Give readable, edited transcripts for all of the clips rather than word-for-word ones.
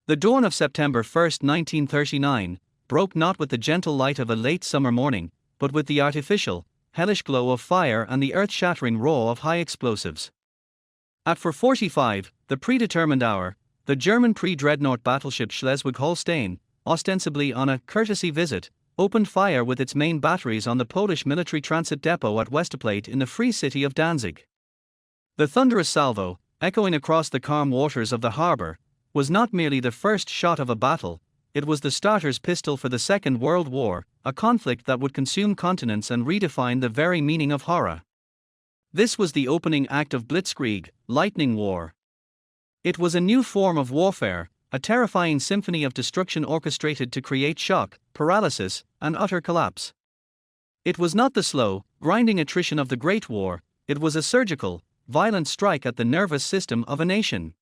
The dawn of September 1, 1939, broke not with the gentle light of a late summer morning, but with the artificial, hellish glow of fire and the earth-shattering roar of high explosives. At 4:45, the predetermined hour, the German pre-dreadnought battleship Schleswig-Holstein, ostensibly on a courtesy visit, opened fire with its main batteries on the Polish military transit depot at Westerplatte in the free city of Danzig. The thunderous salvo, echoing across the calm waters of the harbor, was not merely the first shot of a battle, it was the starter's pistol for the Second World War, a conflict that would consume continents and redefine the very meaning of horror. This was the opening act of Blitzkrieg, lightning war. It was a new form of warfare, a terrifying symphony of destruction orchestrated to create shock, paralysis, and utter collapse. It was not the slow, grinding attrition of the Great War, it was a surgical, violent strike at the nervous system of a nation.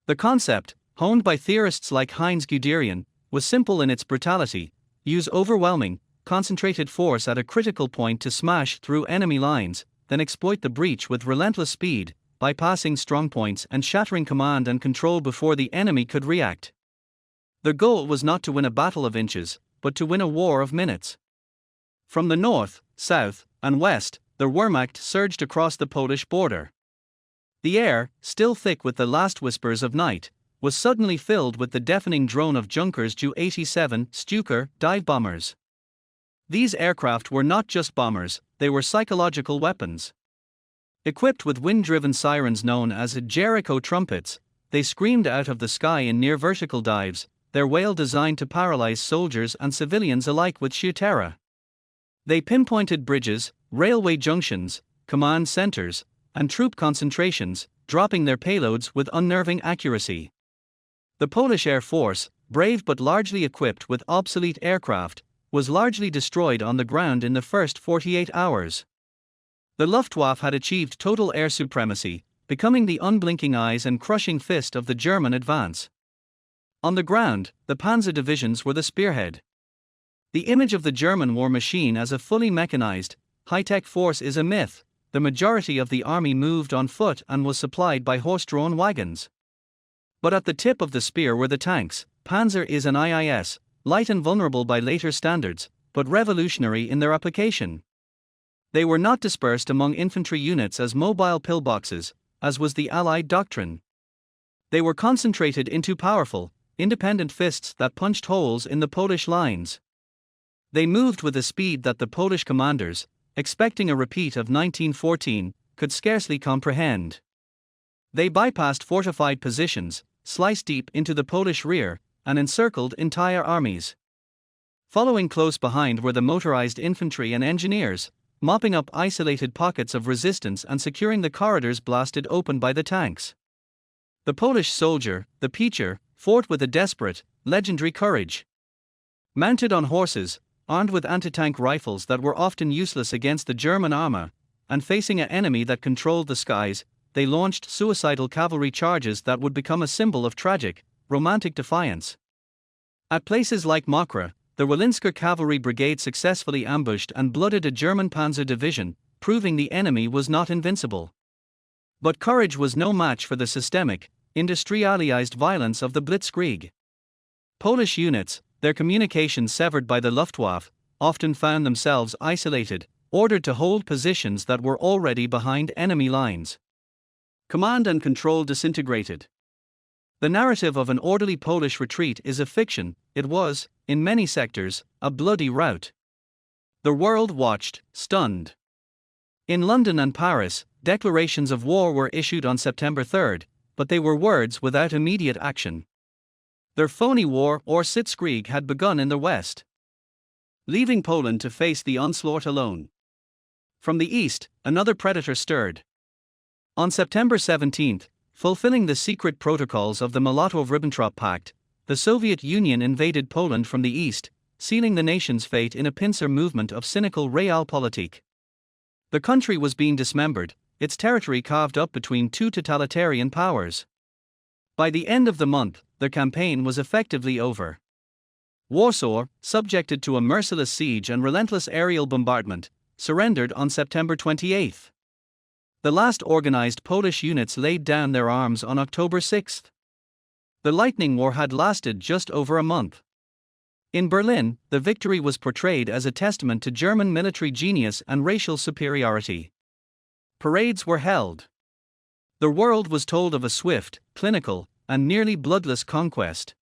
The concept, honed by theorists like Heinz Guderian, was simple in its brutality: use overwhelming, concentrated force at a critical point to smash through enemy lines, then exploit the breach with relentless speed, bypassing strongpoints and shattering command and control before the enemy could react. The goal was not to win a battle of inches, but to win a war of minutes. From the north, south, and west, the Wehrmacht surged across the Polish border. The air, still thick with the last whispers of night, was suddenly filled with the deafening drone of Junkers Ju-87 Stuka dive bombers. These aircraft were not just bombers, they were psychological weapons. Equipped with wind-driven sirens known as Jericho trumpets, they screamed out of the sky in near-vertical dives, their wail designed to paralyze soldiers and civilians alike with sheer terror. They pinpointed bridges, railway junctions, command centers, and troop concentrations, dropping their payloads with unnerving accuracy. The Polish Air Force, brave but largely equipped with obsolete aircraft, was largely destroyed on the ground in the first 48 hours. The Luftwaffe had achieved total air supremacy, becoming the unblinking eyes and crushing fist of the German advance. On the ground, the panzer divisions were the spearhead. The image of the German war machine as a fully mechanized, high-tech force is a myth. The majority of the army moved on foot and was supplied by horse-drawn wagons. But at the tip of the spear were the tanks. Panzer is an IIS, light and vulnerable by later standards, but revolutionary in their application. They were not dispersed among infantry units as mobile pillboxes, as was the Allied doctrine. They were concentrated into powerful, independent fists that punched holes in the Polish lines. They moved with a speed that the Polish commanders, expecting a repeat of 1914, could scarcely comprehend. They bypassed fortified positions, sliced deep into the Polish rear, and encircled entire armies. Following close behind were the motorized infantry and engineers, mopping up isolated pockets of resistance and securing the corridors blasted open by the tanks. The Polish soldier, the Picher, fought with a desperate, legendary courage. Mounted on horses, armed with anti-tank rifles that were often useless against the German armor, and facing an enemy that controlled the skies, they launched suicidal cavalry charges that would become a symbol of tragic, romantic defiance. At places like Mokra, the Wolinska Cavalry Brigade successfully ambushed and blooded a German panzer division, proving the enemy was not invincible. But courage was no match for the systemic, industrialized violence of the Blitzkrieg. Polish units, their communications severed by the Luftwaffe, often found themselves isolated, ordered to hold positions that were already behind enemy lines. Command and control disintegrated. The narrative of an orderly Polish retreat is a fiction. It was, in many sectors, a bloody rout. The world watched, stunned. In London and Paris, declarations of war were issued on September 3, but they were words without immediate action. Their phony war or Sitzkrieg had begun in the West, leaving Poland to face the onslaught alone. From the east, another predator stirred. On September 17, fulfilling the secret protocols of the Molotov-Ribbentrop Pact, the Soviet Union invaded Poland from the east, sealing the nation's fate in a pincer movement of cynical realpolitik. The country was being dismembered, its territory carved up between two totalitarian powers. By the end of the month, the campaign was effectively over. Warsaw, subjected to a merciless siege and relentless aerial bombardment, surrendered on September 28. The last organized Polish units laid down their arms on October 6. The lightning war had lasted just over a month. In Berlin, the victory was portrayed as a testament to German military genius and racial superiority. Parades were held. The world was told of a swift, clinical, and nearly bloodless conquest.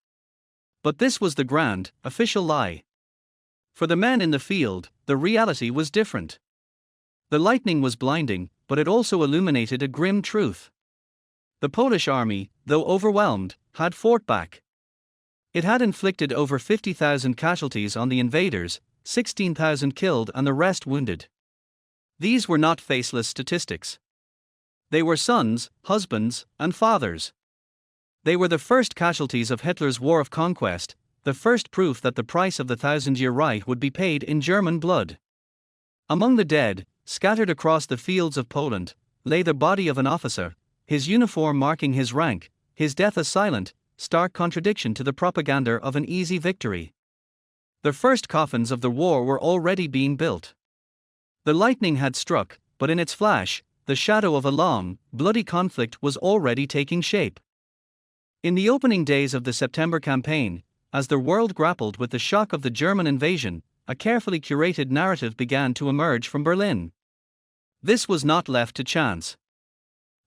But this was the grand, official lie. For the men in the field, the reality was different. The lightning was blinding, but it also illuminated a grim truth. The Polish army, though overwhelmed, had fought back. It had inflicted over 50,000 casualties on the invaders, 16,000 killed and the rest wounded. These were not faceless statistics. They were sons, husbands, and fathers. They were the first casualties of Hitler's war of conquest, the first proof that the price of the thousand-year Reich would be paid in German blood. Among the dead, scattered across the fields of Poland, lay the body of an officer, his uniform marking his rank, his death a silent, stark contradiction to the propaganda of an easy victory. The first coffins of the war were already being built. The lightning had struck, but in its flash, the shadow of a long, bloody conflict was already taking shape. In the opening days of the September campaign, as the world grappled with the shock of the German invasion, a carefully curated narrative began to emerge from Berlin. This was not left to chance.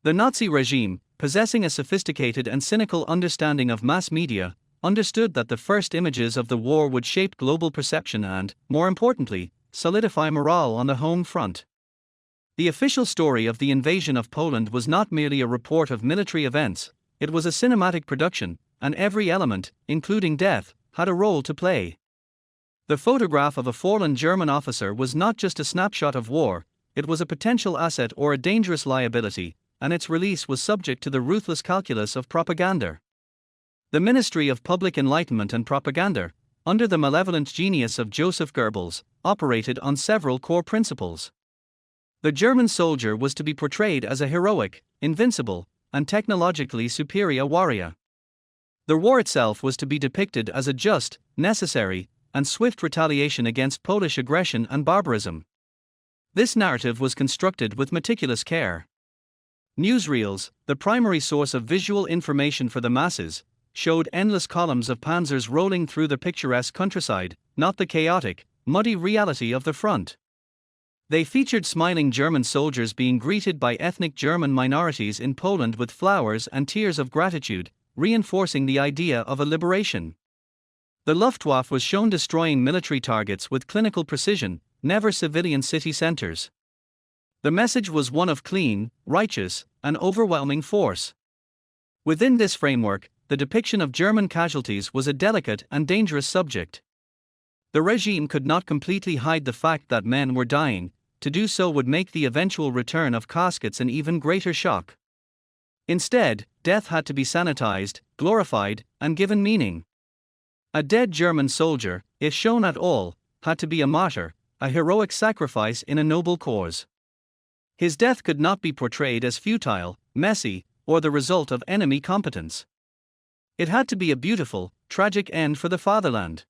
The Nazi regime, possessing a sophisticated and cynical understanding of mass media, understood that the first images of the war would shape global perception and, more importantly, solidify morale on the home front. The official story of the invasion of Poland was not merely a report of military events, it was a cinematic production, and every element, including death, had a role to play. The photograph of a fallen German officer was not just a snapshot of war, it was a potential asset or a dangerous liability, and its release was subject to the ruthless calculus of propaganda. The Ministry of Public Enlightenment and Propaganda, under the malevolent genius of Joseph Goebbels, operated on several core principles. The German soldier was to be portrayed as a heroic, invincible, and technologically superior warrior. The war itself was to be depicted as a just, necessary, and swift retaliation against Polish aggression and barbarism. This narrative was constructed with meticulous care. Newsreels, the primary source of visual information for the masses, showed endless columns of panzers rolling through the picturesque countryside, not the chaotic, muddy reality of the front. They featured smiling German soldiers being greeted by ethnic German minorities in Poland with flowers and tears of gratitude, reinforcing the idea of a liberation. The Luftwaffe was shown destroying military targets with clinical precision, never civilian city centers. The message was one of clean, righteous, and overwhelming force. Within this framework, the depiction of German casualties was a delicate and dangerous subject. The regime could not completely hide the fact that men were dying, to do so would make the eventual return of caskets an even greater shock. Instead, death had to be sanitized, glorified, and given meaning. A dead German soldier, if shown at all, had to be a martyr, a heroic sacrifice in a noble cause. His death could not be portrayed as futile, messy, or the result of enemy competence. It had to be a beautiful, tragic end for the fatherland.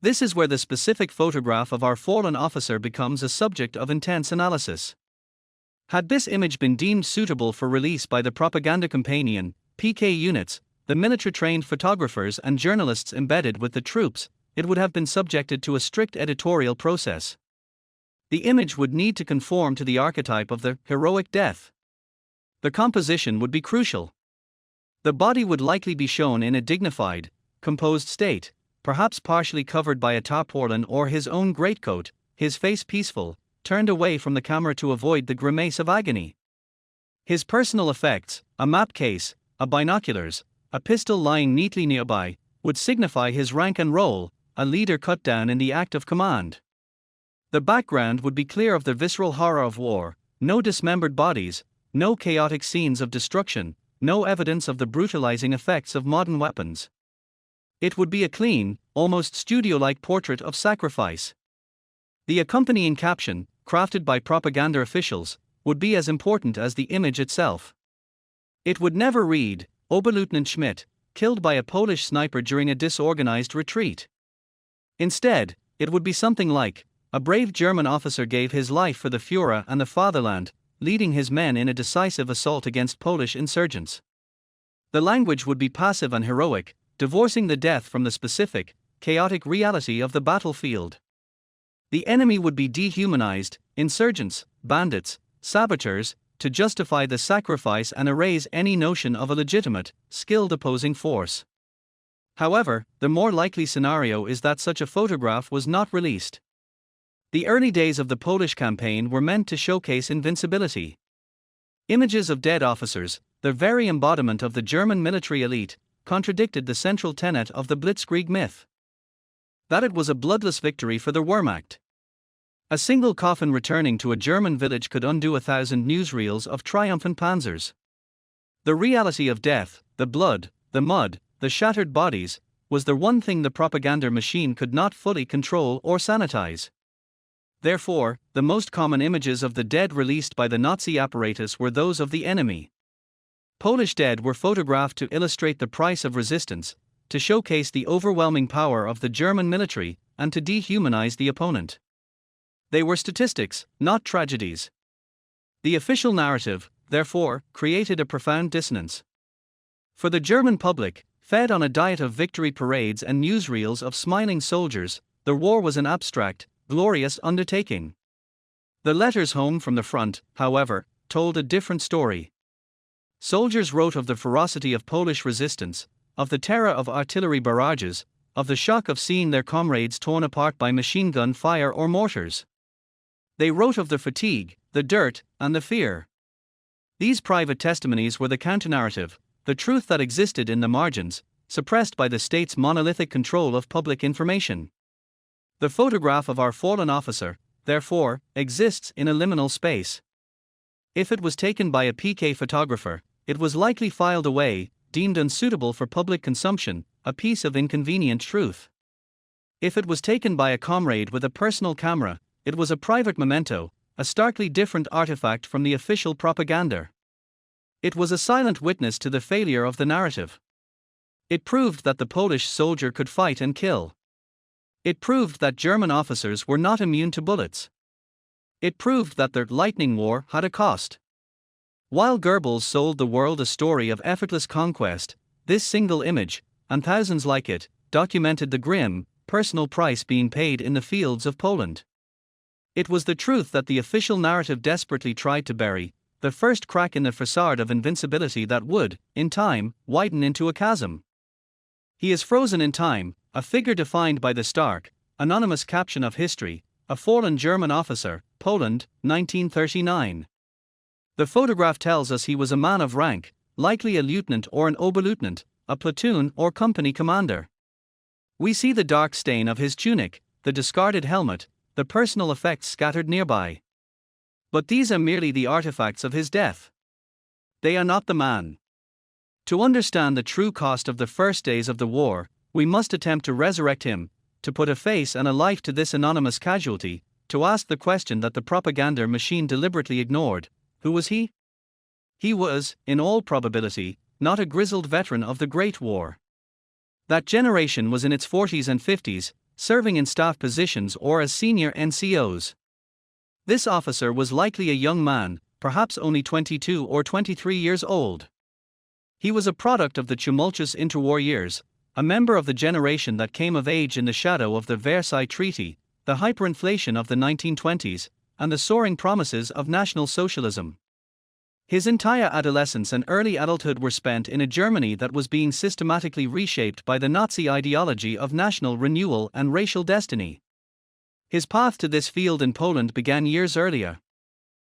This is where the specific photograph of our fallen officer becomes a subject of intense analysis. Had this image been deemed suitable for release by the propaganda companion, PK units, the military-trained photographers and journalists embedded with the troops, it would have been subjected to a strict editorial process. The image would need to conform to the archetype of the heroic death. The composition would be crucial. The body would likely be shown in a dignified, composed state, perhaps partially covered by a tarpaulin or his own greatcoat, his face peaceful, turned away from the camera to avoid the grimace of agony. His personal effects, a map case, a binoculars, a pistol lying neatly nearby, would signify his rank and role, a leader cut down in the act of command. The background would be clear of the visceral horror of war, no dismembered bodies, no chaotic scenes of destruction, no evidence of the brutalizing effects of modern weapons. It would be a clean, almost studio-like portrait of sacrifice. The accompanying caption, crafted by propaganda officials, would be as important as the image itself. It would never read, Oberleutnant Schmidt, killed by a Polish sniper during a disorganized retreat. Instead, it would be something like, a brave German officer gave his life for the Führer and the fatherland, leading his men in a decisive assault against Polish insurgents. The language would be passive and heroic, divorcing the death from the specific, chaotic reality of the battlefield. The enemy would be dehumanized, insurgents, bandits, saboteurs, to justify the sacrifice and erase any notion of a legitimate, skilled opposing force. However, the more likely scenario is that such a photograph was not released. The early days of the Polish campaign were meant to showcase invincibility. Images of dead officers, the very embodiment of the German military elite, contradicted the central tenet of the Blitzkrieg myth: that it was a bloodless victory for the Wehrmacht. A single coffin returning to a German village could undo 1,000 newsreels of triumphant panzers. The reality of death, the blood, the mud, the shattered bodies, was the one thing the propaganda machine could not fully control or sanitize. Therefore, the most common images of the dead released by the Nazi apparatus were those of the enemy. Polish dead were photographed to illustrate the price of resistance, to showcase the overwhelming power of the German military, and to dehumanize the opponent. They were statistics, not tragedies. The official narrative, therefore, created a profound dissonance. For the German public, fed on a diet of victory parades and newsreels of smiling soldiers, the war was an abstract, glorious undertaking. The letters home from the front, however, told a different story. Soldiers wrote of the ferocity of Polish resistance, of the terror of artillery barrages, of the shock of seeing their comrades torn apart by machine gun fire or mortars. They wrote of the fatigue, the dirt, and the fear. These private testimonies were the counter-narrative, the truth that existed in the margins, suppressed by the state's monolithic control of public information. The photograph of our fallen officer, therefore, exists in a liminal space. If it was taken by a PK photographer, it was likely filed away, deemed unsuitable for public consumption, a piece of inconvenient truth. If it was taken by a comrade with a personal camera, it was a private memento, a starkly different artifact from the official propaganda. It was a silent witness to the failure of the narrative. It proved that the Polish soldier could fight and kill. It proved that German officers were not immune to bullets. It proved that their lightning war had a cost. While Goebbels sold the world a story of effortless conquest, this single image, and thousands like it, documented the grim, personal price being paid in the fields of Poland. It was the truth that the official narrative desperately tried to bury, the first crack in the facade of invincibility that would, in time, widen into a chasm. He is frozen in time, a figure defined by the stark, anonymous caption of history, a fallen German officer, Poland, 1939. The photograph tells us he was a man of rank, likely a lieutenant or an oberleutnant, a platoon or company commander. We see the dark stain of his tunic, the discarded helmet, the personal effects scattered nearby. But these are merely the artifacts of his death. They are not the man. To understand the true cost of the first days of the war, we must attempt to resurrect him, to put a face and a life to this anonymous casualty, to ask the question that the propaganda machine deliberately ignored: who was he? He was, in all probability, not a grizzled veteran of the Great War. That generation was in its 40s and 50s, serving in staff positions or as senior NCOs. This officer was likely a young man, perhaps only 22 or 23 years old. He was a product of the tumultuous interwar years, a member of the generation that came of age in the shadow of the Versailles Treaty, the hyperinflation of the 1920s, and the soaring promises of National Socialism. His entire adolescence and early adulthood were spent in a Germany that was being systematically reshaped by the Nazi ideology of national renewal and racial destiny. His path to this field in Poland began years earlier.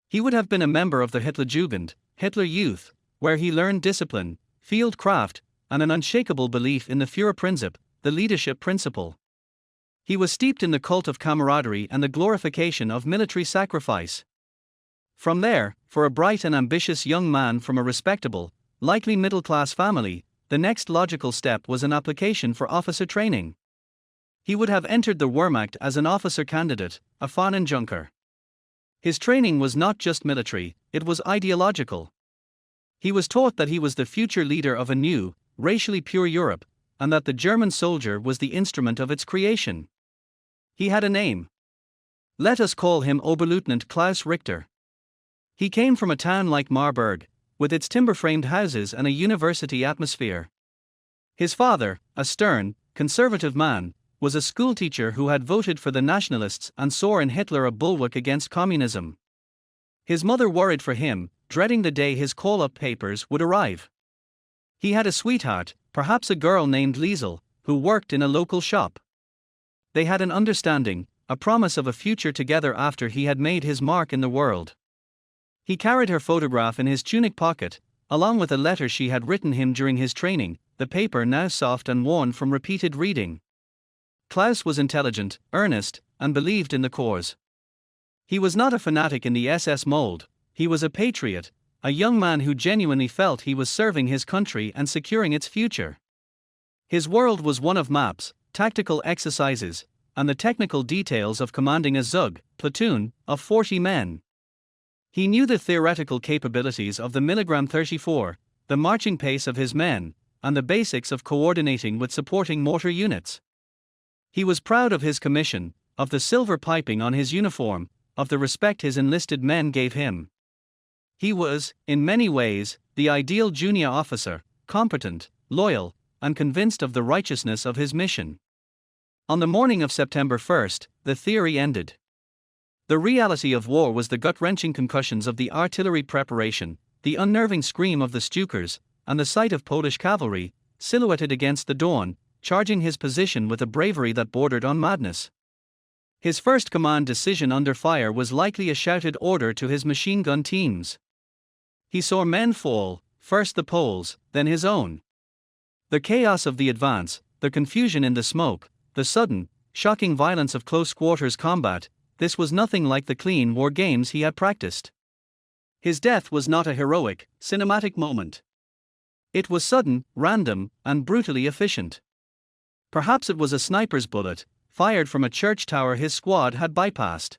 He would have been a member of the Hitlerjugend, Hitler Youth, where he learned discipline, field craft, and an unshakable belief in the Führerprinzip, the leadership principle. He was steeped in the cult of camaraderie and the glorification of military sacrifice. From there, for a bright and ambitious young man from a respectable, likely middle-class family, the next logical step was an application for officer training. He would have entered the Wehrmacht as an officer candidate, a Fahnenjunker. His training was not just military, it was ideological. He was taught that he was the future leader of a new, racially pure Europe, and that the German soldier was the instrument of its creation. He had a name. Let us call him Oberleutnant Klaus Richter. He came from a town like Marburg, with its timber-framed houses and a university atmosphere. His father, a stern, conservative man, was a schoolteacher who had voted for the nationalists and saw in Hitler a bulwark against communism. His mother worried for him, dreading the day his call-up papers would arrive. He had a sweetheart, perhaps a girl named Liesel, who worked in a local shop. They had an understanding, a promise of a future together after he had made his mark in the world. He carried her photograph in his tunic pocket, along with a letter she had written him during his training, the paper now soft and worn from repeated reading. Klaus was intelligent, earnest, and believed in the cause. He was not a fanatic in the SS mold, he was a patriot, a young man who genuinely felt he was serving his country and securing its future. His world was one of maps, tactical exercises, and the technical details of commanding a Zug platoon of 40 men. He knew the theoretical capabilities of the milligram 34, the marching pace of his men, and the basics of coordinating with supporting mortar units. He was proud of his commission, of the silver piping on his uniform, of the respect his enlisted men gave him. He was, in many ways, the ideal junior officer, competent, loyal, and convinced of the righteousness of his mission. On the morning of September 1st, the theory ended. The reality of war was the gut-wrenching concussions of the artillery preparation, the unnerving scream of the Stukers, and the sight of Polish cavalry, silhouetted against the dawn, charging his position with a bravery that bordered on madness. His first command decision under fire was likely a shouted order to his machine gun teams. He saw men fall, first the Poles, then his own. The chaos of the advance, the confusion in the smoke, the sudden, shocking violence of close-quarters combat, this was nothing like the clean war games he had practiced. His death was not a heroic, cinematic moment. It was sudden, random, and brutally efficient. Perhaps it was a sniper's bullet, fired from a church tower his squad had bypassed.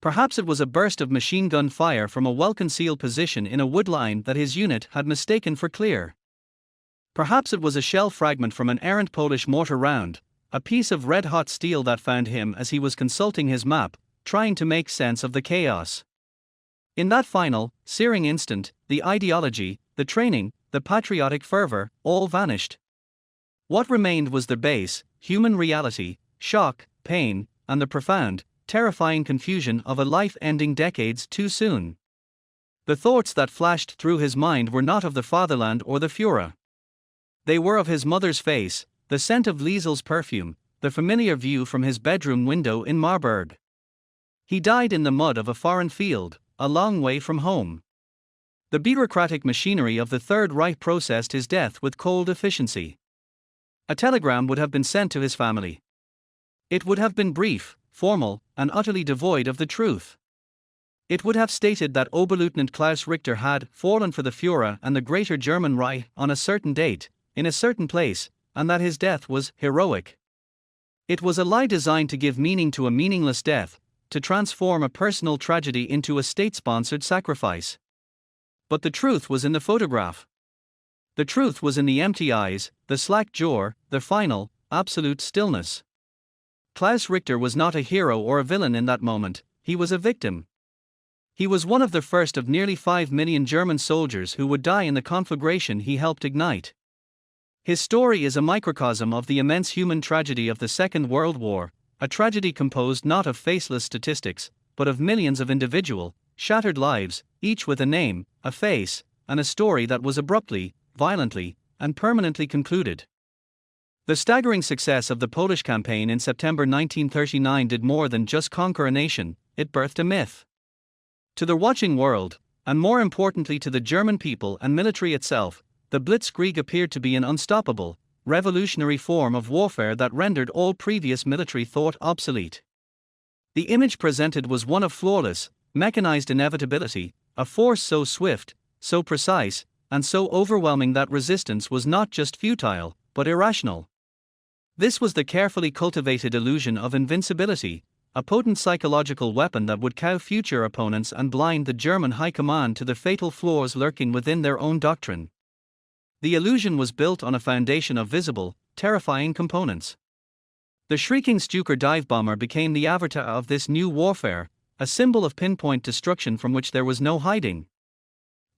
Perhaps it was a burst of machine gun fire from a well-concealed position in a woodline that his unit had mistaken for clear. Perhaps it was a shell fragment from an errant Polish mortar round, a piece of red-hot steel that found him as he was consulting his map, trying to make sense of the chaos. In that final, searing instant, the ideology, the training, the patriotic fervor, all vanished. What remained was the base, human reality, shock, pain, and the profound, terrifying confusion of a life ending decades too soon. The thoughts that flashed through his mind were not of the fatherland or the Führer. They were of his mother's face, the scent of Liesel's perfume, the familiar view from his bedroom window in Marburg. He died in the mud of a foreign field, a long way from home. The bureaucratic machinery of the Third Reich processed his death with cold efficiency. A telegram would have been sent to his family. It would have been brief, formal, and utterly devoid of the truth. It would have stated that Oberleutnant Klaus Richter had fallen for the Führer and the Greater German Reich on a certain date, in a certain place, and that his death was heroic. It was a lie designed to give meaning to a meaningless death, to transform a personal tragedy into a state-sponsored sacrifice. But the truth was in the photograph. The truth was in the empty eyes, the slack jaw, the final, absolute stillness. Klaus Richter was not a hero or a villain in that moment, he was a victim. He was one of the first of nearly 5 million German soldiers who would die in the conflagration he helped ignite. His story is a microcosm of the immense human tragedy of the Second World War, a tragedy composed not of faceless statistics, but of millions of individual, shattered lives, each with a name, a face, and a story that was abruptly, violently, and permanently concluded. The staggering success of the Polish campaign in September 1939 did more than just conquer a nation, it birthed a myth. To the watching world, and more importantly to the German people and military itself, the Blitzkrieg appeared to be an unstoppable, revolutionary form of warfare that rendered all previous military thought obsolete. The image presented was one of flawless, mechanized inevitability, a force so swift, so precise, and so overwhelming that resistance was not just futile, but irrational. This was the carefully cultivated illusion of invincibility, a potent psychological weapon that would cow future opponents and blind the German high command to the fatal flaws lurking within their own doctrine. The illusion was built on a foundation of visible, terrifying components. The shrieking Stuka dive bomber became the avatar of this new warfare, a symbol of pinpoint destruction from which there was no hiding.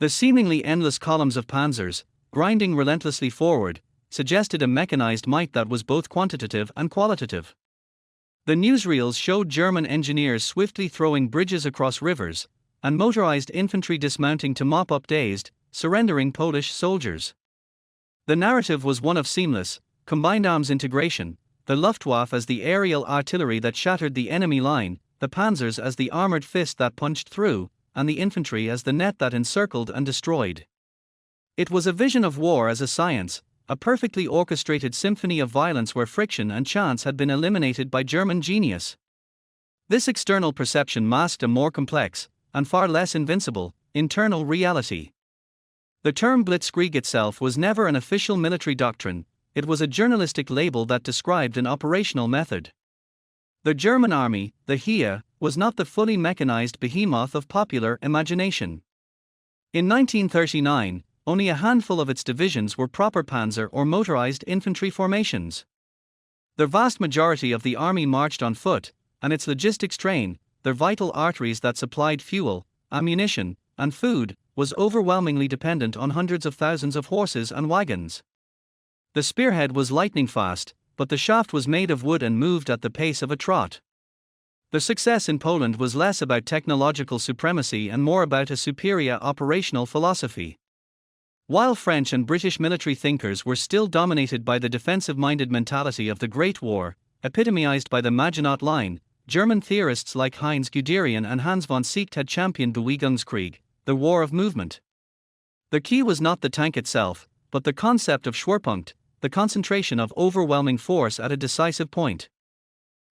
The seemingly endless columns of panzers, grinding relentlessly forward, suggested a mechanized might that was both quantitative and qualitative. The newsreels showed German engineers swiftly throwing bridges across rivers, and motorized infantry dismounting to mop up dazed, surrendering Polish soldiers. The narrative was one of seamless, combined arms integration, the Luftwaffe as the aerial artillery that shattered the enemy line, the panzers as the armored fist that punched through, and the infantry as the net that encircled and destroyed. It was a vision of war as a science, a perfectly orchestrated symphony of violence where friction and chance had been eliminated by German genius. This external perception masked a more complex, and far less invincible, internal reality. The term blitzkrieg itself was never an official military doctrine, it was a journalistic label that described an operational method. The German army, the Heer, was not the fully mechanized behemoth of popular imagination. In 1939, only a handful of its divisions were proper panzer or motorized infantry formations. The vast majority of the army marched on foot, and its logistics train, their vital arteries that supplied fuel, ammunition, and food, was overwhelmingly dependent on hundreds of thousands of horses and wagons. The spearhead was lightning fast, but the shaft was made of wood and moved at the pace of a trot. The success in Poland was less about technological supremacy and more about a superior operational philosophy. While French and British military thinkers were still dominated by the defensive-minded mentality of the Great War, epitomized by the Maginot Line, German theorists like Heinz Guderian and Hans von Seeckt had championed Bewegungskrieg, the war of movement. The key was not the tank itself, but the concept of Schwerpunkt, the concentration of overwhelming force at a decisive point.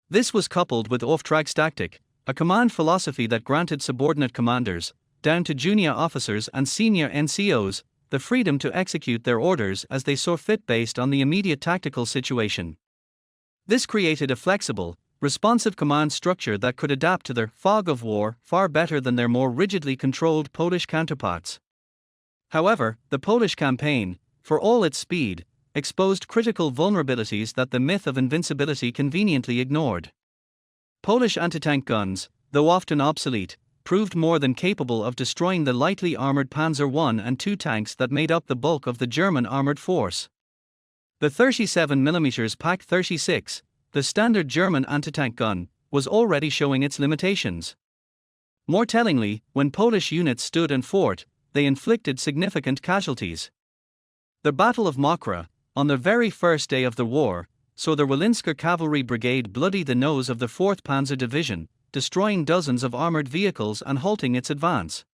This was coupled with Auftragstaktik, a command philosophy that granted subordinate commanders, down to junior officers and senior NCOs, the freedom to execute their orders as they saw fit based on the immediate tactical situation. This created a flexible, responsive command structure that could adapt to their fog of war far better than their more rigidly controlled Polish counterparts. However, the Polish campaign, for all its speed, exposed critical vulnerabilities that the myth of invincibility conveniently ignored. Polish anti-tank guns, though often obsolete, proved more than capable of destroying the lightly armored Panzer I and II tanks that made up the bulk of the German armored force. The 37mm Pak 36, the standard German anti-tank gun, was already showing its limitations. More tellingly, when Polish units stood and fought, they inflicted significant casualties. The Battle of Mokra, on the very first day of the war, saw the Wolinska Cavalry Brigade bloody the nose of the 4th Panzer Division, destroying dozens of armored vehicles and halting its advance.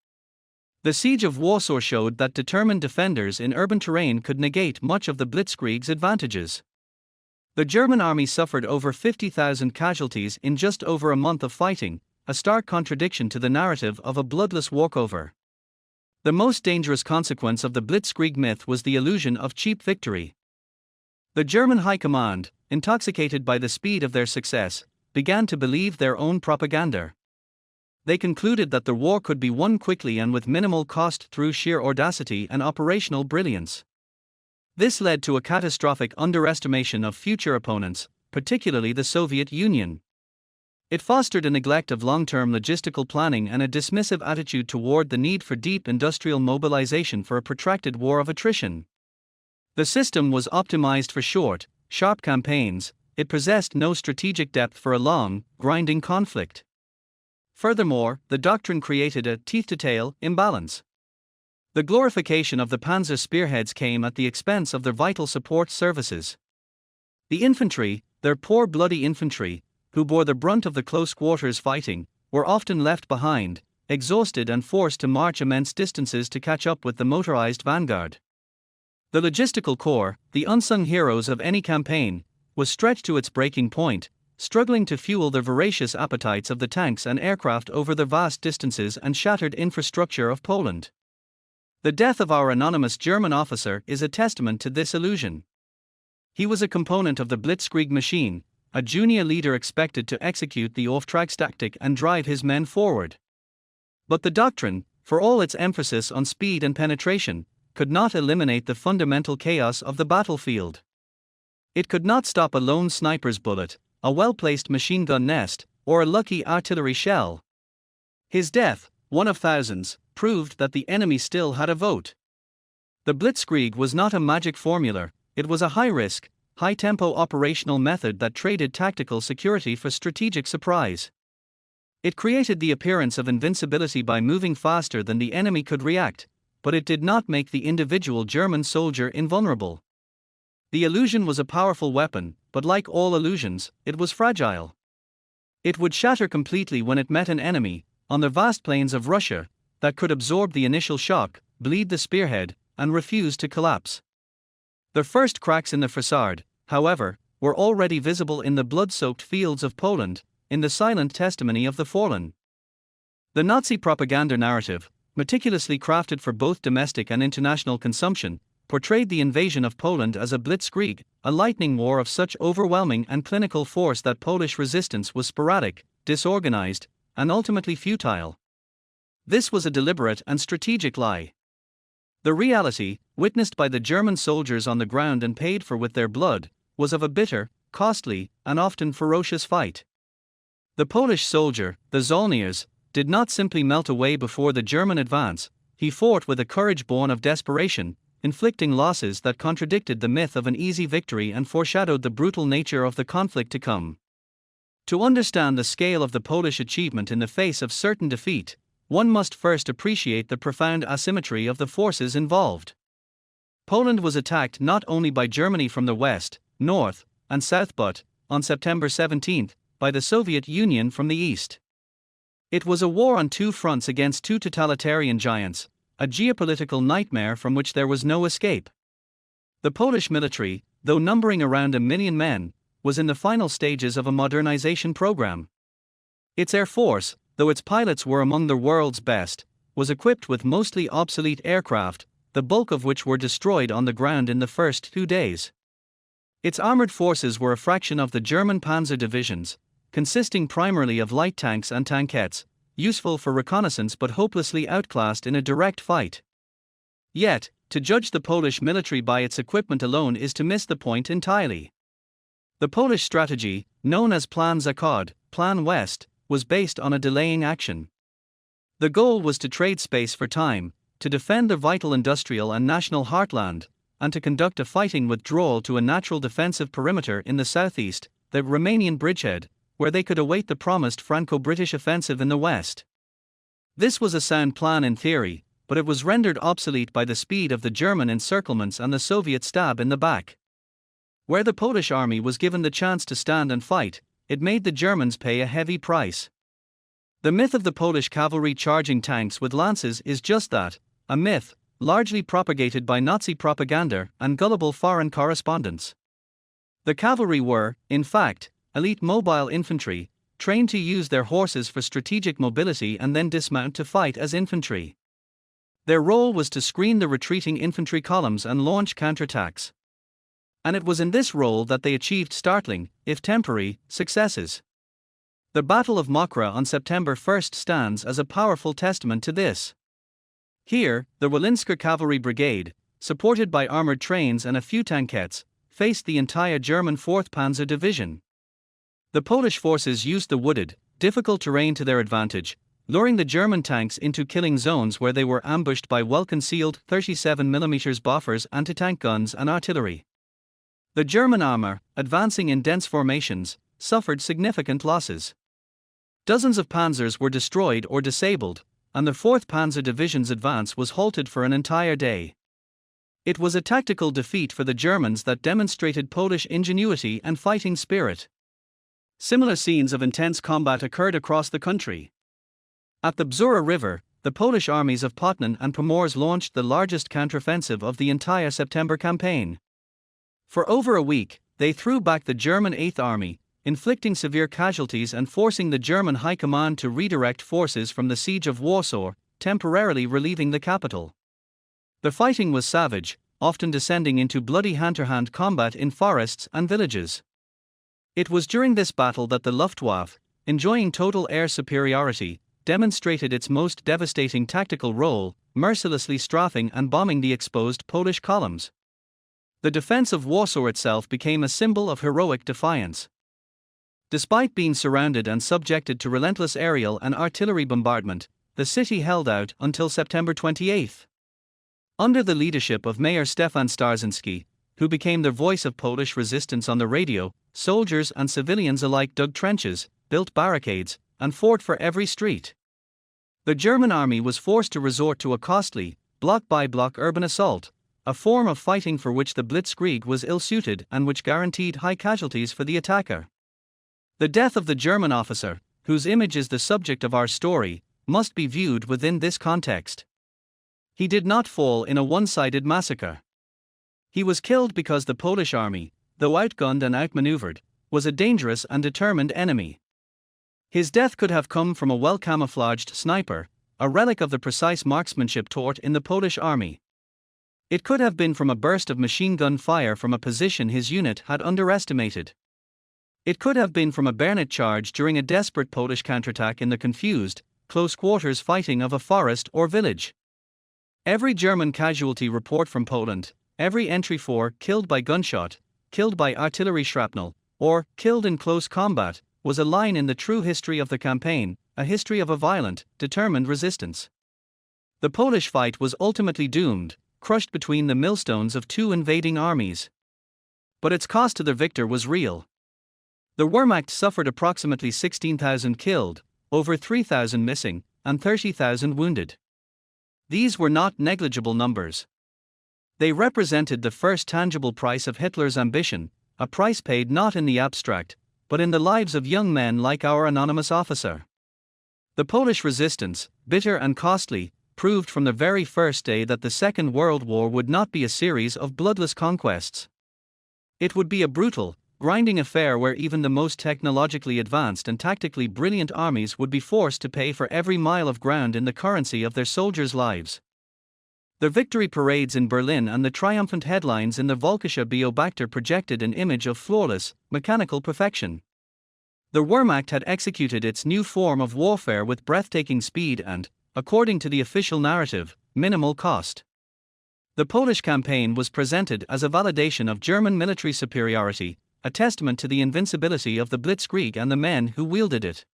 The siege of Warsaw showed that determined defenders in urban terrain could negate much of the blitzkrieg's advantages. The German army suffered over 50,000 casualties in just over a month of fighting, a stark contradiction to the narrative of a bloodless walkover. The most dangerous consequence of the blitzkrieg myth was the illusion of cheap victory. The German high command, intoxicated by the speed of their success, began to believe their own propaganda. They concluded that the war could be won quickly and with minimal cost through sheer audacity and operational brilliance. This led to a catastrophic underestimation of future opponents, particularly the Soviet Union. It fostered a neglect of long-term logistical planning and a dismissive attitude toward the need for deep industrial mobilization for a protracted war of attrition. The system was optimized for short, sharp campaigns. It possessed no strategic depth for a long, grinding conflict. Furthermore, the doctrine created a teeth-to-tail imbalance. The glorification of the panzer spearheads came at the expense of their vital support services. The infantry, their poor bloody infantry, who bore the brunt of the close-quarters fighting, were often left behind, exhausted and forced to march immense distances to catch up with the motorized vanguard. The logistical corps, the unsung heroes of any campaign, was stretched to its breaking point, struggling to fuel the voracious appetites of the tanks and aircraft over the vast distances and shattered infrastructure of Poland. The death of our anonymous German officer is a testament to this illusion. He was a component of the blitzkrieg machine, a junior leader expected to execute the Auftragstaktik and drive his men forward. But the doctrine, for all its emphasis on speed and penetration, could not eliminate the fundamental chaos of the battlefield. It could not stop a lone sniper's bullet, a well-placed machine gun nest, or a lucky artillery shell. His death, one of thousands, proved that the enemy still had a vote. The blitzkrieg was not a magic formula, it was a high-risk, high-tempo operational method that traded tactical security for strategic surprise. It created the appearance of invincibility by moving faster than the enemy could react, but it did not make the individual German soldier invulnerable. The illusion was a powerful weapon, but like all illusions, it was fragile. It would shatter completely when it met an enemy, on the vast plains of Russia, that could absorb the initial shock, bleed the spearhead, and refuse to collapse. The first cracks in the facade, however, were already visible in the blood-soaked fields of Poland, in the silent testimony of the fallen. The Nazi propaganda narrative, meticulously crafted for both domestic and international consumption, portrayed the invasion of Poland as a blitzkrieg, a lightning war of such overwhelming and clinical force that Polish resistance was sporadic, disorganized, and ultimately futile. This was a deliberate and strategic lie. The reality, witnessed by the German soldiers on the ground and paid for with their blood, was of a bitter, costly, and often ferocious fight. The Polish soldier, the Żołnierz, did not simply melt away before the German advance, he fought with a courage born of desperation, inflicting losses that contradicted the myth of an easy victory and foreshadowed the brutal nature of the conflict to come. To understand the scale of the Polish achievement in the face of certain defeat, one must first appreciate the profound asymmetry of the forces involved. Poland was attacked not only by Germany from the west, north, and south but, on September 17, by the Soviet Union from the east. It was a war on two fronts against two totalitarian giants, a geopolitical nightmare from which there was no escape. The Polish military, though numbering around 1 million men, was in the final stages of a modernization program. Its air force, though its pilots were among the world's best, was equipped with mostly obsolete aircraft, the bulk of which were destroyed on the ground in the first 2 days. Its armored forces were a fraction of the German panzer divisions, consisting primarily of light tanks and tankettes, useful for reconnaissance but hopelessly outclassed in a direct fight. Yet, to judge the Polish military by its equipment alone is to miss the point entirely. The Polish strategy, known as Plan Zachod, Plan West, was based on a delaying action. The goal was to trade space for time, to defend the vital industrial and national heartland, and to conduct a fighting withdrawal to a natural defensive perimeter in the southeast, the Romanian bridgehead, where they could await the promised Franco-British offensive in the west. This was a sound plan in theory, but it was rendered obsolete by the speed of the German encirclements and the Soviet stab in the back. Where the Polish army was given the chance to stand and fight, it made the Germans pay a heavy price. The myth of the Polish cavalry charging tanks with lances is just that, a myth, largely propagated by Nazi propaganda and gullible foreign correspondents. The cavalry were, in fact, elite mobile infantry, trained to use their horses for strategic mobility and then dismount to fight as infantry. Their role was to screen the retreating infantry columns and launch counterattacks. And it was in this role that they achieved startling, if temporary, successes. The Battle of Mokra on September 1 stands as a powerful testament to this. Here, the Wolinska Cavalry Brigade, supported by armored trains and a few tankettes, faced the entire German 4th Panzer Division. The Polish forces used the wooded, difficult terrain to their advantage, luring the German tanks into killing zones where they were ambushed by well-concealed 37mm Boffers anti-tank guns and artillery. The German armor, advancing in dense formations, suffered significant losses. Dozens of panzers were destroyed or disabled, and the 4th Panzer Division's advance was halted for an entire day. It was a tactical defeat for the Germans that demonstrated Polish ingenuity and fighting spirit. Similar scenes of intense combat occurred across the country. At the Bzura River, the Polish armies of Potnin and Pomorze launched the largest counteroffensive of the entire September campaign. For over a week, they threw back the German 8th Army, inflicting severe casualties and forcing the German High Command to redirect forces from the siege of Warsaw, temporarily relieving the capital. The fighting was savage, often descending into bloody hand-to-hand combat in forests and villages. It was during this battle that the Luftwaffe, enjoying total air superiority, demonstrated its most devastating tactical role, mercilessly strafing and bombing the exposed Polish columns. The defense of Warsaw itself became a symbol of heroic defiance. Despite being surrounded and subjected to relentless aerial and artillery bombardment, the city held out until September 28. Under the leadership of Mayor Stefan Starzyński, who became the voice of Polish resistance on the radio, soldiers and civilians alike dug trenches, built barricades, and fought for every street. The German army was forced to resort to a costly, block-by-block urban assault, a form of fighting for which the blitzkrieg was ill-suited and which guaranteed high casualties for the attacker. The death of the German officer, whose image is the subject of our story, must be viewed within this context. He did not fall in a one-sided massacre. He was killed because the Polish army, though outgunned and outmaneuvered, was a dangerous and determined enemy. His death could have come from a well-camouflaged sniper, a relic of the precise marksmanship taught in the Polish army. It could have been from a burst of machine gun fire from a position his unit had underestimated. It could have been from a bayonet charge during a desperate Polish counterattack in the confused, close-quarters fighting of a forest or village. Every German casualty report from Poland, every entry for killed by gunshot, killed by artillery shrapnel, or killed in close combat, was a line in the true history of the campaign, a history of a violent, determined resistance. The Polish fight was ultimately doomed, crushed between the millstones of two invading armies. But its cost to the victor was real. The Wehrmacht suffered approximately 16,000 killed, over 3,000 missing, and 30,000 wounded. These were not negligible numbers. They represented the first tangible price of Hitler's ambition, a price paid not in the abstract, but in the lives of young men like our anonymous officer. The Polish resistance, bitter and costly, proved from the very first day that the Second World War would not be a series of bloodless conquests. It would be a brutal, grinding affair where even the most technologically advanced and tactically brilliant armies would be forced to pay for every mile of ground in the currency of their soldiers' lives. The victory parades in Berlin and the triumphant headlines in the Völkische Beobachter projected an image of flawless, mechanical perfection. The Wehrmacht had executed its new form of warfare with breathtaking speed and, according to the official narrative, minimal cost. The Polish campaign was presented as a validation of German military superiority, a testament to the invincibility of the blitzkrieg and the men who wielded it.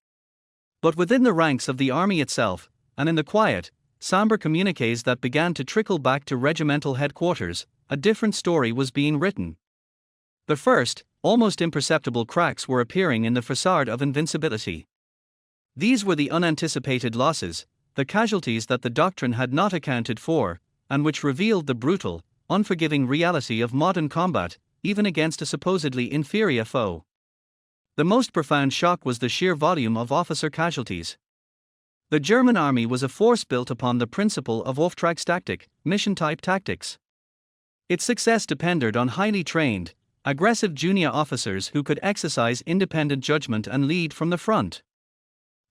But within the ranks of the army itself, and in the quiet, somber communiques that began to trickle back to regimental headquarters, a different story was being written. The first, almost imperceptible cracks were appearing in the facade of invincibility. These were the unanticipated losses, the casualties that the doctrine had not accounted for, and which revealed the brutal, unforgiving reality of modern combat, even against a supposedly inferior foe. The most profound shock was the sheer volume of officer casualties. The German army was a force built upon the principle of Auftragstaktik, mission-type tactics. Its success depended on highly trained, aggressive junior officers who could exercise independent judgment and lead from the front.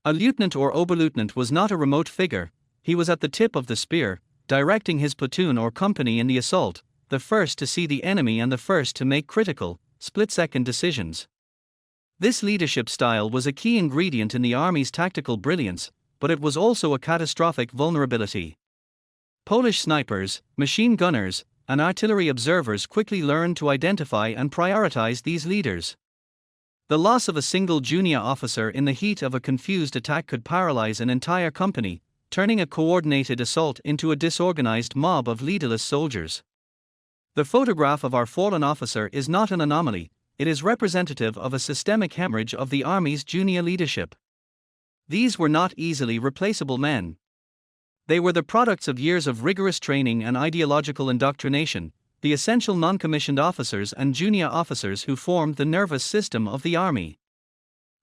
A lieutenant or Oberleutnant was not a remote figure, he was at the tip of the spear, directing his platoon or company in the assault, the first to see the enemy and the first to make critical, split-second decisions. This leadership style was a key ingredient in the army's tactical brilliance, but it was also a catastrophic vulnerability. Polish snipers, machine gunners, and artillery observers quickly learned to identify and prioritize these leaders. The loss of a single junior officer in the heat of a confused attack could paralyze an entire company, turning a coordinated assault into a disorganized mob of leaderless soldiers. The photograph of our fallen officer is not an anomaly, it is representative of a systemic hemorrhage of the army's junior leadership. These were not easily replaceable men. They were the products of years of rigorous training and ideological indoctrination, the essential non-commissioned officers and junior officers who formed the nervous system of the army.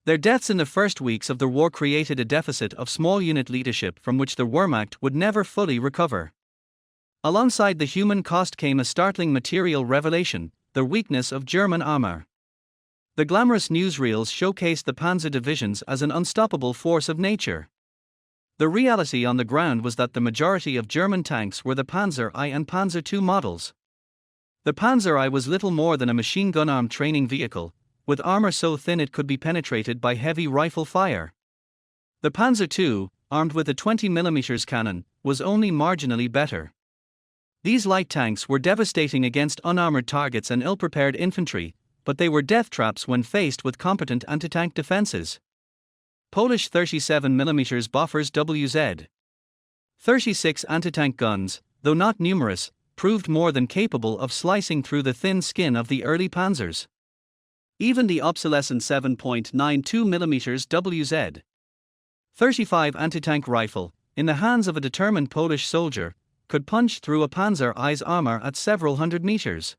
Their deaths in the first weeks of the war created a deficit of small unit leadership from which the Wehrmacht would never fully recover. Alongside the human cost came a startling material revelation, the weakness of German armor. The glamorous newsreels showcased the panzer divisions as an unstoppable force of nature. The reality on the ground was that the majority of German tanks were the Panzer I and Panzer II models. The Panzer I was little more than a machine gun-armed training vehicle, with armor so thin it could be penetrated by heavy rifle fire. The Panzer II, armed with a 20mm cannon, was only marginally better. These light tanks were devastating against unarmored targets and ill-prepared infantry, but they were death traps when faced with competent anti-tank defenses. Polish 37mm Boffers WZ 36 anti-tank guns, though not numerous, proved more than capable of slicing through the thin skin of the early panzers. Even the obsolescent 7.92mm WZ 35 anti-tank rifle, in the hands of a determined Polish soldier, could punch through a Panzer I's armor at several hundred meters.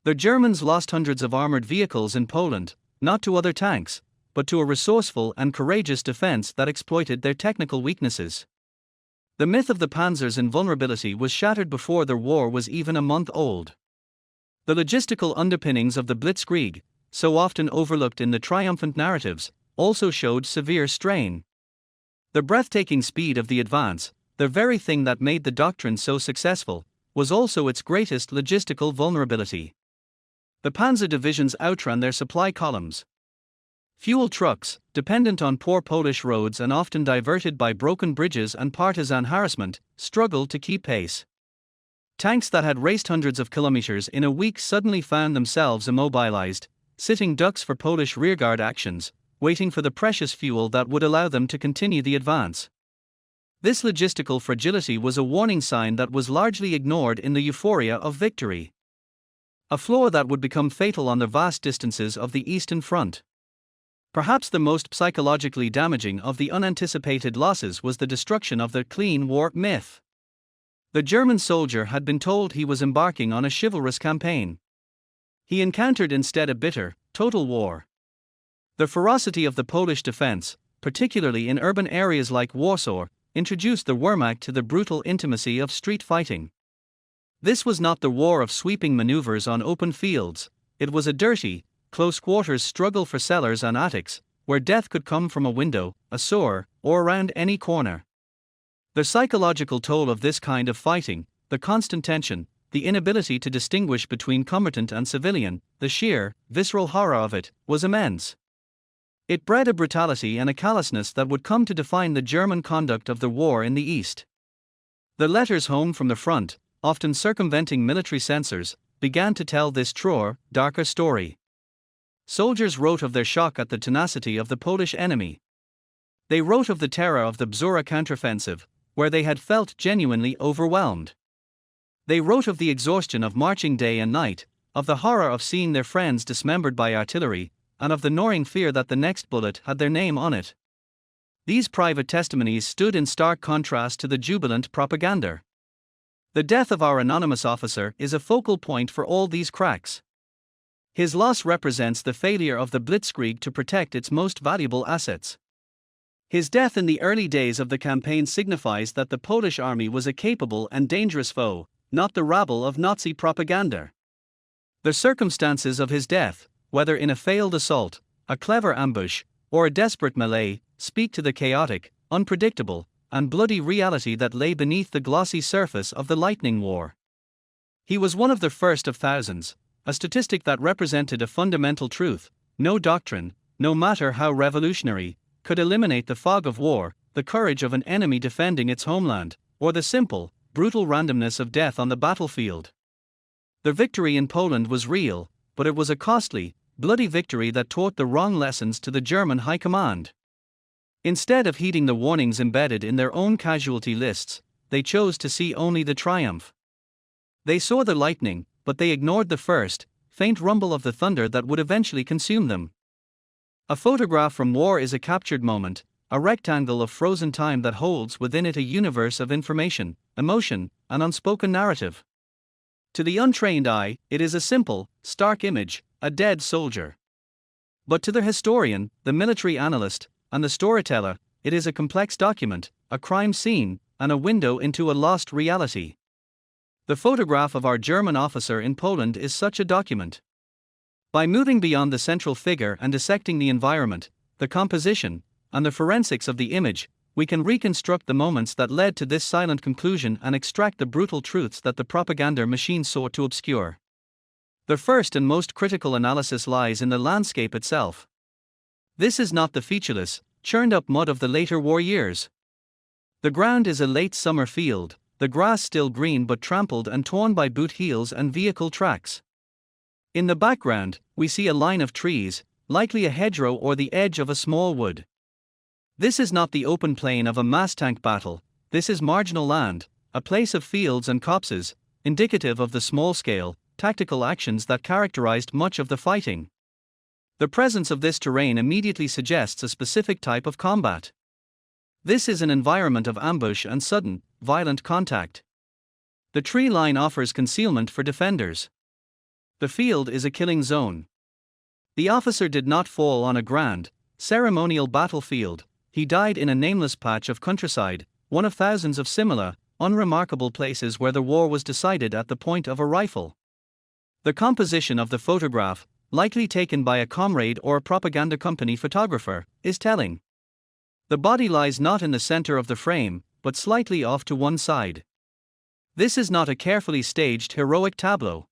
The Germans lost hundreds of armored vehicles in Poland, not to other tanks, but to a resourceful and courageous defense that exploited their technical weaknesses. The myth of the Panzer's invulnerability was shattered before their war was even a month old. The logistical underpinnings of the Blitzkrieg, so often overlooked in the triumphant narratives, also showed severe strain. The breathtaking speed of the advance, the very thing that made the doctrine so successful, was also its greatest logistical vulnerability. The Panzer divisions outran their supply columns. Fuel trucks, dependent on poor Polish roads and often diverted by broken bridges and partisan harassment, struggled to keep pace. Tanks that had raced hundreds of kilometers in a week suddenly found themselves immobilized, sitting ducks for Polish rearguard actions, waiting for the precious fuel that would allow them to continue the advance. This logistical fragility was a warning sign that was largely ignored in the euphoria of victory. A flaw that would become fatal on the vast distances of the Eastern Front. Perhaps the most psychologically damaging of the unanticipated losses was the destruction of the clean war myth. The German soldier had been told he was embarking on a chivalrous campaign. He encountered instead a bitter, total war. The ferocity of the Polish defense, particularly in urban areas like Warsaw, introduced the Wehrmacht to the brutal intimacy of street fighting. This was not the war of sweeping maneuvers on open fields, it was a dirty, close-quarters struggle for cellars and attics, where death could come from a window, a sewer, or around any corner. The psychological toll of this kind of fighting, the constant tension, the inability to distinguish between combatant and civilian, the sheer, visceral horror of it, was immense. It bred a brutality and a callousness that would come to define the German conduct of the war in the East. The letters home from the front, often circumventing military censors, began to tell this truer, darker story. Soldiers wrote of their shock at the tenacity of the Polish enemy. They wrote of the terror of the Bzura counteroffensive, where they had felt genuinely overwhelmed. They wrote of the exhaustion of marching day and night, of the horror of seeing their friends dismembered by artillery, and of the gnawing fear that the next bullet had their name on it. These private testimonies stood in stark contrast to the jubilant propaganda. The death of our anonymous officer is a focal point for all these cracks. His loss represents the failure of the Blitzkrieg to protect its most valuable assets. His death in the early days of the campaign signifies that the Polish army was a capable and dangerous foe, not the rabble of Nazi propaganda. The circumstances of his death, whether in a failed assault, a clever ambush, or a desperate melee, speak to the chaotic, unpredictable, and bloody reality that lay beneath the glossy surface of the lightning war. He was one of the first of thousands, a statistic that represented a fundamental truth: no doctrine, no matter how revolutionary, could eliminate the fog of war, the courage of an enemy defending its homeland, or the simple, brutal randomness of death on the battlefield. The victory in Poland was real, but it was a costly, bloody victory that taught the wrong lessons to the German high command. Instead of heeding the warnings embedded in their own casualty lists, they chose to see only the triumph. They saw the lightning, but they ignored the first, faint rumble of the thunder that would eventually consume them. A photograph from war is a captured moment, a rectangle of frozen time that holds within it a universe of information, emotion, and unspoken narrative. To the untrained eye, it is a simple, stark image, a dead soldier. But to the historian, the military analyst, and the storyteller, it is a complex document, a crime scene, and a window into a lost reality. The photograph of our German officer in Poland is such a document. By moving beyond the central figure and dissecting the environment, the composition, and the forensics of the image, we can reconstruct the moments that led to this silent conclusion and extract the brutal truths that the propaganda machine sought to obscure. The first and most critical analysis lies in the landscape itself. This is not the featureless, churned-up mud of the later war years. The ground is a late summer field, the grass still green but trampled and torn by boot heels and vehicle tracks. In the background, we see a line of trees, likely a hedgerow or the edge of a small wood. This is not the open plain of a mass tank battle, This is marginal land, a place of fields and copses, indicative of the small-scale, tactical actions that characterized much of the fighting. The presence of this terrain immediately suggests a specific type of combat. This is an environment of ambush and sudden, violent contact. The tree line offers concealment for defenders. The field is a killing zone. The officer did not fall on a grand, ceremonial battlefield, he died in a nameless patch of countryside, one of thousands of similar, unremarkable places where the war was decided at the point of a rifle. The composition of the photograph, likely taken by a comrade or a propaganda company photographer, is telling. The body lies not in the center of the frame, but slightly off to one side. This is not a carefully staged heroic tableau.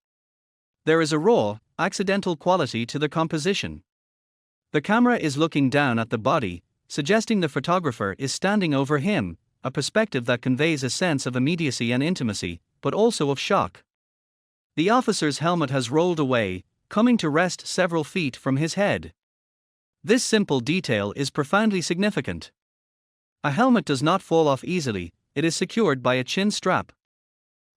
There is a raw, accidental quality to the composition. The camera is looking down at the body, suggesting the photographer is standing over him, a perspective that conveys a sense of immediacy and intimacy, but also of shock. The officer's helmet has rolled away, coming to rest several feet from his head. This simple detail is profoundly significant. A helmet does not fall off easily, it is secured by a chin strap.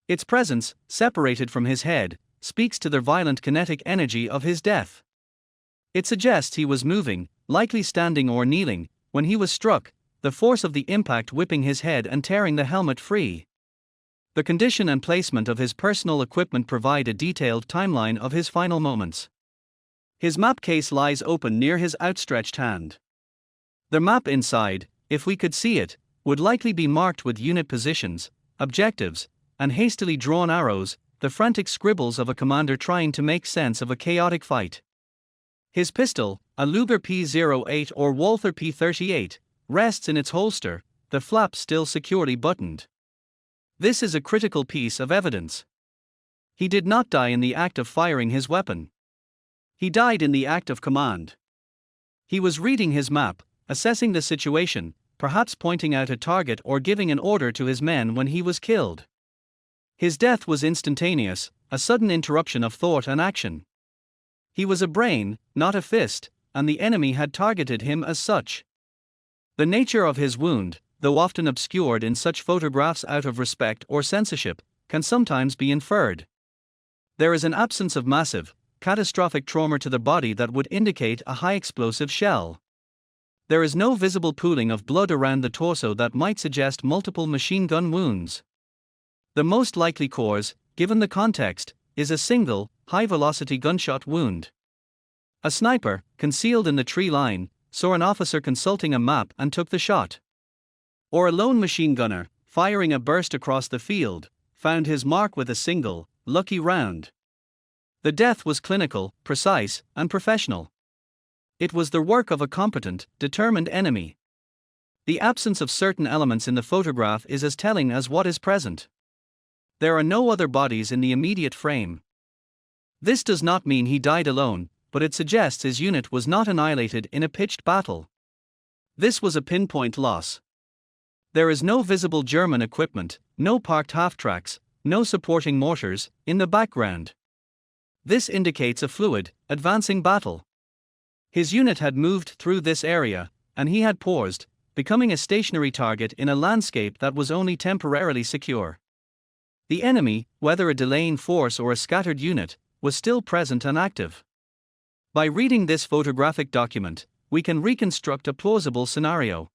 Its presence, separated from his head, speaks to the violent kinetic energy of his death. It suggests he was moving, likely standing or kneeling, when he was struck, the force of the impact whipping his head and tearing the helmet free. The condition and placement of his personal equipment provide a detailed timeline of his final moments. His map case lies open near his outstretched hand. The map inside, if we could see it, would likely be marked with unit positions, objectives, and hastily drawn arrows, the frantic scribbles of a commander trying to make sense of a chaotic fight. His pistol, a Luger P08 or Walther P38, rests in its holster, the flap still securely buttoned. This is a critical piece of evidence. He did not die in the act of firing his weapon. He died in the act of command. He was reading his map, assessing the situation, perhaps pointing out a target or giving an order to his men when he was killed. His death was instantaneous, a sudden interruption of thought and action. He was a brain, not a fist, and the enemy had targeted him as such. The nature of his wound, though often obscured in such photographs out of respect or censorship, can sometimes be inferred. There is an absence of massive, catastrophic trauma to the body that would indicate a high-explosive shell. There is no visible pooling of blood around the torso that might suggest multiple machine gun wounds. The most likely cause, given the context, is a single, high-velocity gunshot wound. A sniper, concealed in the tree line, saw an officer consulting a map and took the shot. Or a lone machine gunner, firing a burst across the field, found his mark with a single, lucky round. The death was clinical, precise, and professional. It was the work of a competent, determined enemy. The absence of certain elements in the photograph is as telling as what is present. There are no other bodies in the immediate frame. This does not mean he died alone, but it suggests his unit was not annihilated in a pitched battle. This was a pinpoint loss. There is no visible German equipment, no parked half-tracks, no supporting mortars, in the background. This indicates a fluid, advancing battle. His unit had moved through this area, and he had paused, becoming a stationary target in a landscape that was only temporarily secure. The enemy, whether a delaying force or a scattered unit, was still present and active. By reading this photographic document, we can reconstruct a plausible scenario.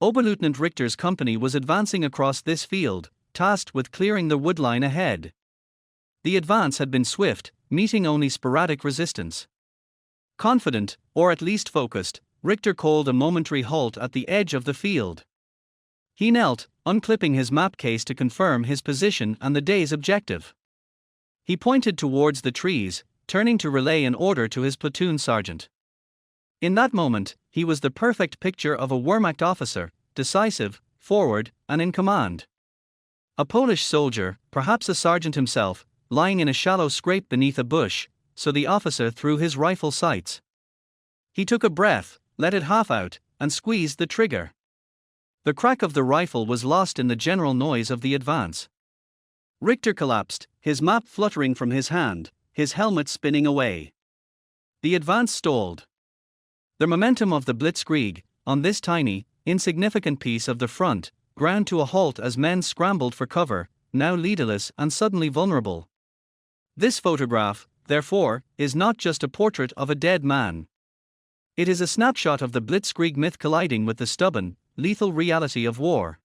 Oberleutnant Richter's company was advancing across this field, tasked with clearing the woodline ahead. The advance had been swift, meeting only sporadic resistance. Confident, or at least focused, Richter called a momentary halt at the edge of the field. He knelt, unclipping his map case to confirm his position and the day's objective. He pointed towards the trees, turning to relay an order to his platoon sergeant. In that moment, he was the perfect picture of a Wehrmacht officer, decisive, forward, and in command. A Polish soldier, perhaps a sergeant himself, lying in a shallow scrape beneath a bush, so the officer threw his rifle sights. He took a breath, let it half out, and squeezed the trigger. The crack of the rifle was lost in the general noise of the advance. Richter collapsed, his map fluttering from his hand, his helmet spinning away. The advance stalled. The momentum of the blitzkrieg, on this tiny, insignificant piece of the front, ground to a halt as men scrambled for cover, now leaderless and suddenly vulnerable. This photograph, therefore, is not just a portrait of a dead man. It is a snapshot of the blitzkrieg myth colliding with the stubborn, lethal reality of war.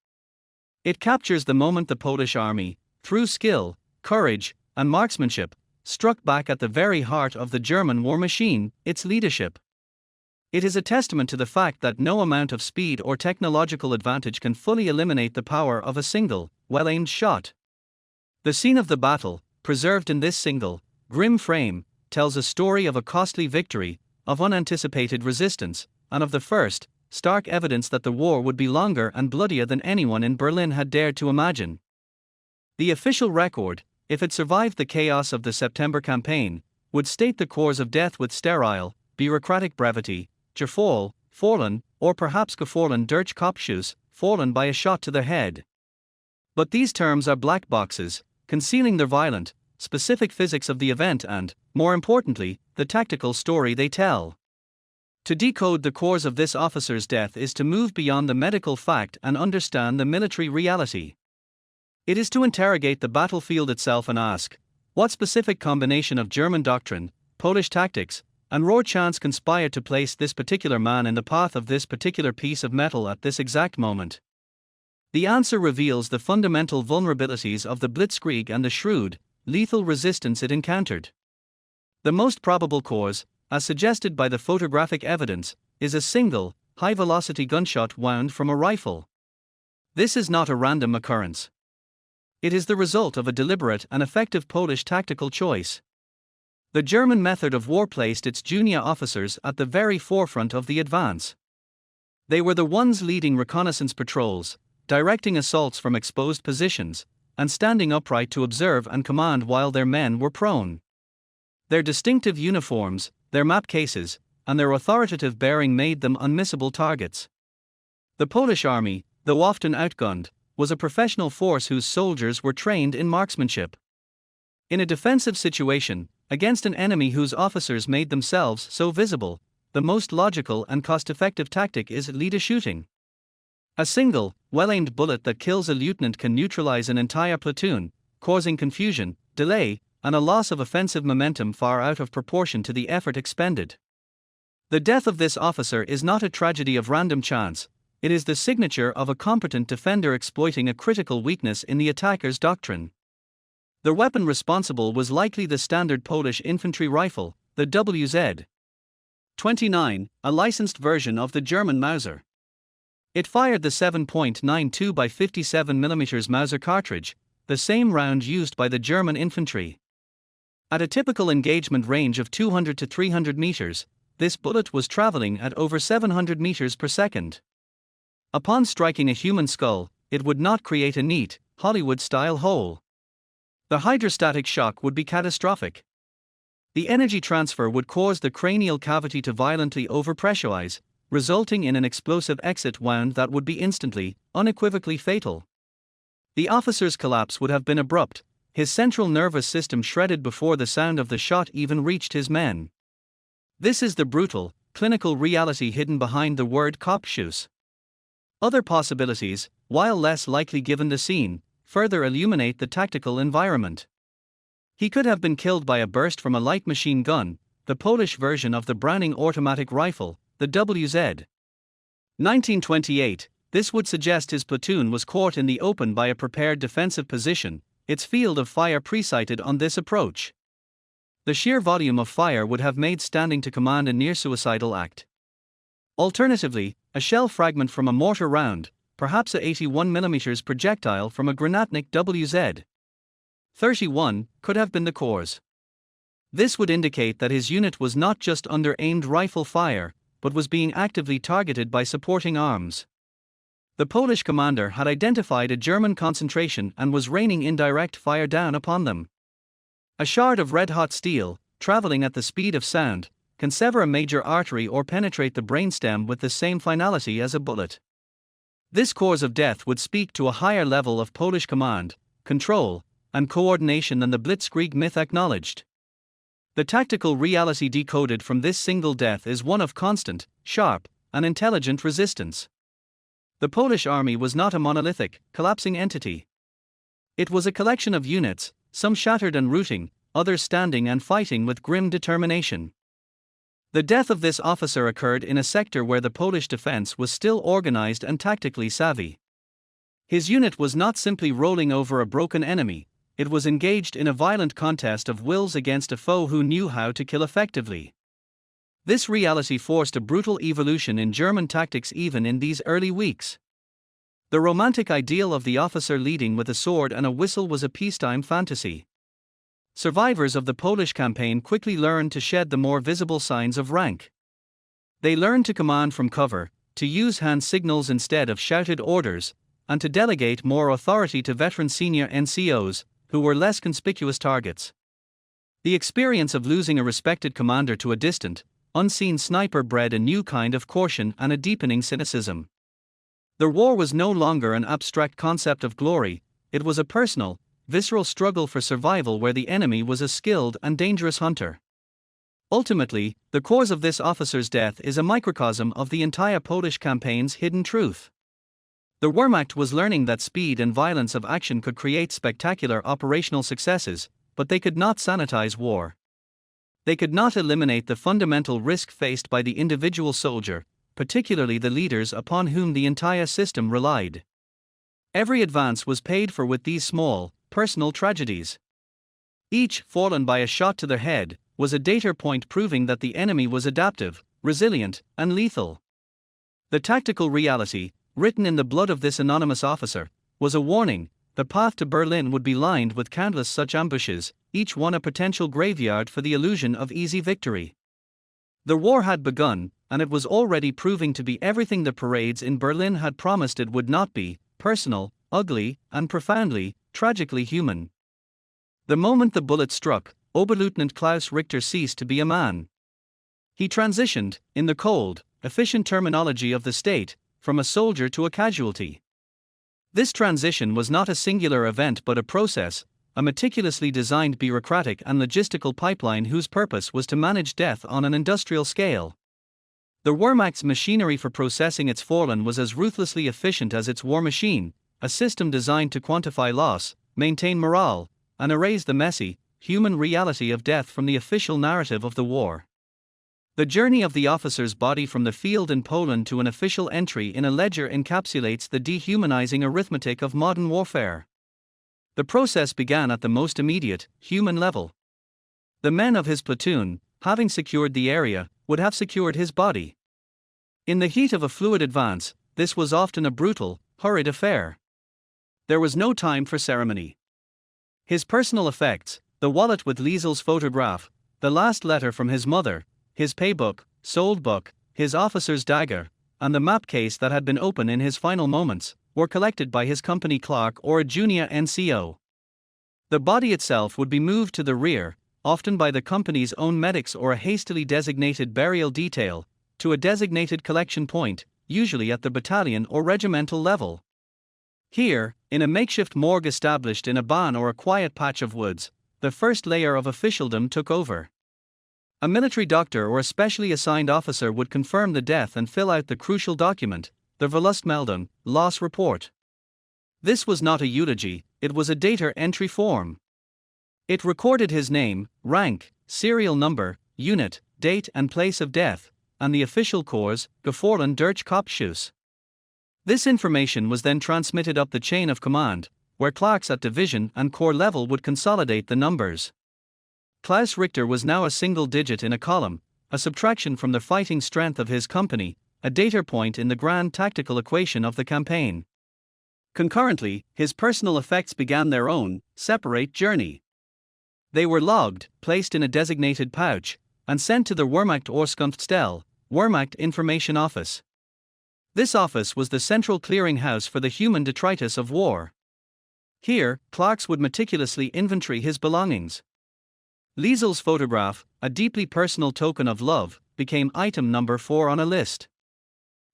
It captures the moment the Polish army, through skill, courage, and marksmanship, struck back at the very heart of the German war machine, its leadership. It is a testament to the fact that no amount of speed or technological advantage can fully eliminate the power of a single, well-aimed shot. The scene of the battle, preserved in this single, grim frame, tells a story of a costly victory, of unanticipated resistance, and of the first, stark evidence that the war would be longer and bloodier than anyone in Berlin had dared to imagine. The official record, if it survived the chaos of the September campaign, would state the cause of death with sterile, bureaucratic brevity, Zerfall, fallen, or perhaps gefallen durch Kopfschuss, fallen by a shot to the head. But these terms are black boxes, concealing the violent, specific physics of the event and, more importantly, the tactical story they tell. To decode the cause of this officer's death is to move beyond the medical fact and understand the military reality. It is to interrogate the battlefield itself and ask, what specific combination of German doctrine, Polish tactics, and raw chance conspired to place this particular man in the path of this particular piece of metal at this exact moment? The answer reveals the fundamental vulnerabilities of the blitzkrieg and the shrewd, lethal resistance it encountered. The most probable cause, as suggested by the photographic evidence, is a single, high-velocity gunshot wound from a rifle. This is not a random occurrence. It is the result of a deliberate and effective Polish tactical choice. The German method of war placed its junior officers at the very forefront of the advance. They were the ones leading reconnaissance patrols, directing assaults from exposed positions, and standing upright to observe and command while their men were prone. Their distinctive uniforms, their map cases, and their authoritative bearing made them unmissable targets. The Polish army, though often outgunned, was a professional force whose soldiers were trained in marksmanship. In a defensive situation, against an enemy whose officers made themselves so visible, the most logical and cost-effective tactic is leader shooting. A single, well-aimed bullet that kills a lieutenant can neutralize an entire platoon, causing confusion, delay, and a loss of offensive momentum far out of proportion to the effort expended. The death of this officer is not a tragedy of random chance, it is the signature of a competent defender exploiting a critical weakness in the attacker's doctrine. The weapon responsible was likely the standard Polish infantry rifle, the WZ-29, a licensed version of the German Mauser. It fired the 7.92 by 57 mm Mauser cartridge, the same round used by the German infantry. At a typical engagement range of 200 to 300 meters, this bullet was traveling at over 700 meters per second. Upon striking a human skull, it would not create a neat, Hollywood-style hole. The hydrostatic shock would be catastrophic. The energy transfer would cause the cranial cavity to violently overpressurize, resulting in an explosive exit wound that would be instantly, unequivocally fatal. The officer's collapse would have been abrupt, his central nervous system shredded before the sound of the shot even reached his men. This is the brutal, clinical reality hidden behind the word Kopfschuss. Other possibilities, while less likely given the scene, further illuminate the tactical environment. He could have been killed by a burst from a light machine gun, the Polish version of the Browning automatic rifle, the WZ. 1928, this would suggest his platoon was caught in the open by a prepared defensive position, its field of fire presighted on this approach. The sheer volume of fire would have made standing to command a near-suicidal act. Alternatively, a shell fragment from a mortar round, perhaps a 81 mm projectile from a Granatnik WZ-31, could have been the cause. This would indicate that his unit was not just under aimed rifle fire, but was being actively targeted by supporting arms. The Polish commander had identified a German concentration and was raining indirect fire down upon them. A shard of red-hot steel, traveling at the speed of sound, can sever a major artery or penetrate the brainstem with the same finality as a bullet. This cause of death would speak to a higher level of Polish command, control, and coordination than the blitzkrieg myth acknowledged. The tactical reality decoded from this single death is one of constant, sharp, and intelligent resistance. The Polish army was not a monolithic, collapsing entity. It was a collection of units, some shattered and rooting, others standing and fighting with grim determination. The death of this officer occurred in a sector where the Polish defense was still organized and tactically savvy. His unit was not simply rolling over a broken enemy, it was engaged in a violent contest of wills against a foe who knew how to kill effectively. This reality forced a brutal evolution in German tactics even in these early weeks. The romantic ideal of the officer leading with a sword and a whistle was a peacetime fantasy. Survivors of the Polish campaign quickly learned to shed the more visible signs of rank. They learned to command from cover, to use hand signals instead of shouted orders, and to delegate more authority to veteran senior NCOs, who were less conspicuous targets. The experience of losing a respected commander to a distant, unseen sniper bred a new kind of caution and a deepening cynicism. The war was no longer an abstract concept of glory, it was a personal, visceral struggle for survival where the enemy was a skilled and dangerous hunter. Ultimately, the cause of this officer's death is a microcosm of the entire Polish campaign's hidden truth. The Wehrmacht was learning that speed and violence of action could create spectacular operational successes, but they could not sanitize war. They could not eliminate the fundamental risk faced by the individual soldier, particularly the leaders upon whom the entire system relied. Every advance was paid for with these small, personal tragedies. Each, fallen by a shot to the head, was a data point proving that the enemy was adaptive, resilient, and lethal. The tactical reality, written in the blood of this anonymous officer, was a warning: the path to Berlin would be lined with countless such ambushes, each one a potential graveyard for the illusion of easy victory. The war had begun, and it was already proving to be everything the parades in Berlin had promised it would not be: personal, ugly, and profoundly, tragically human. The moment the bullet struck, Oberleutnant Klaus Richter ceased to be a man. He transitioned, in the cold, efficient terminology of the state, from a soldier to a casualty. This transition was not a singular event but a process, a meticulously designed bureaucratic and logistical pipeline whose purpose was to manage death on an industrial scale. The Wehrmacht's machinery for processing its fallen was as ruthlessly efficient as its war machine, a system designed to quantify loss, maintain morale, and erase the messy, human reality of death from the official narrative of the war. The journey of the officer's body from the field in Poland to an official entry in a ledger encapsulates the dehumanizing arithmetic of modern warfare. The process began at the most immediate, human level. The men of his platoon, having secured the area, would have secured his body. In the heat of a fluid advance, this was often a brutal, hurried affair. There was no time for ceremony. His personal effects, the wallet with Liesel's photograph, the last letter from his mother, his paybook, sold book, his officer's dagger, and the map case that had been open in his final moments, were collected by his company clerk or a junior NCO. The body itself would be moved to the rear, often by the company's own medics or a hastily designated burial detail, to a designated collection point, usually at the battalion or regimental level. Here, in a makeshift morgue established in a barn or a quiet patch of woods, the first layer of officialdom took over. A military doctor or a specially assigned officer would confirm the death and fill out the crucial document, the Verlustmeldung, loss report. This was not a eulogy, it was a data entry form. It recorded his name, rank, serial number, unit, date and place of death, and the official corps, Gefallen durch Kopfschuss. This information was then transmitted up the chain of command, where clerks at division and corps level would consolidate the numbers. Klaus Richter was now a single digit in a column, a subtraction from the fighting strength of his company, a data point in the grand tactical equation of the campaign. Concurrently, his personal effects began their own, separate journey. They were logged, placed in a designated pouch, and sent to the Wehrmacht Auskunftsstelle, Wehrmacht Information Office. This office was the central clearinghouse for the human detritus of war. Here, clerks would meticulously inventory his belongings. Liesel's photograph, a deeply personal token of love, became item number 4 on a list.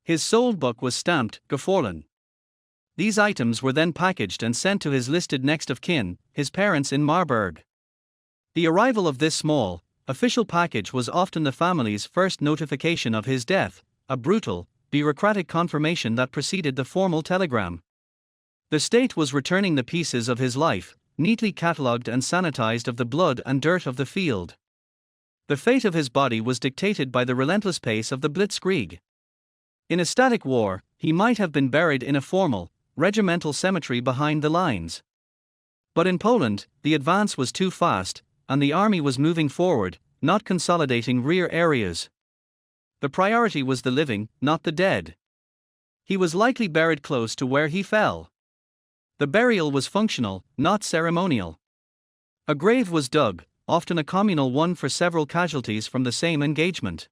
His sold book was stamped, Gefallen. These items were then packaged and sent to his listed next of kin, his parents in Marburg. The arrival of this small, official package was often the family's first notification of his death, a brutal, bureaucratic confirmation that preceded the formal telegram. The state was returning the pieces of his life, neatly catalogued and sanitized of the blood and dirt of the field. The fate of his body was dictated by the relentless pace of the blitzkrieg. In a static war, he might have been buried in a formal, regimental cemetery behind the lines. But in Poland, the advance was too fast, and the army was moving forward, not consolidating rear areas. The priority was the living, not the dead. He was likely buried close to where he fell. The burial was functional, not ceremonial. A grave was dug, often a communal one for several casualties from the same engagement.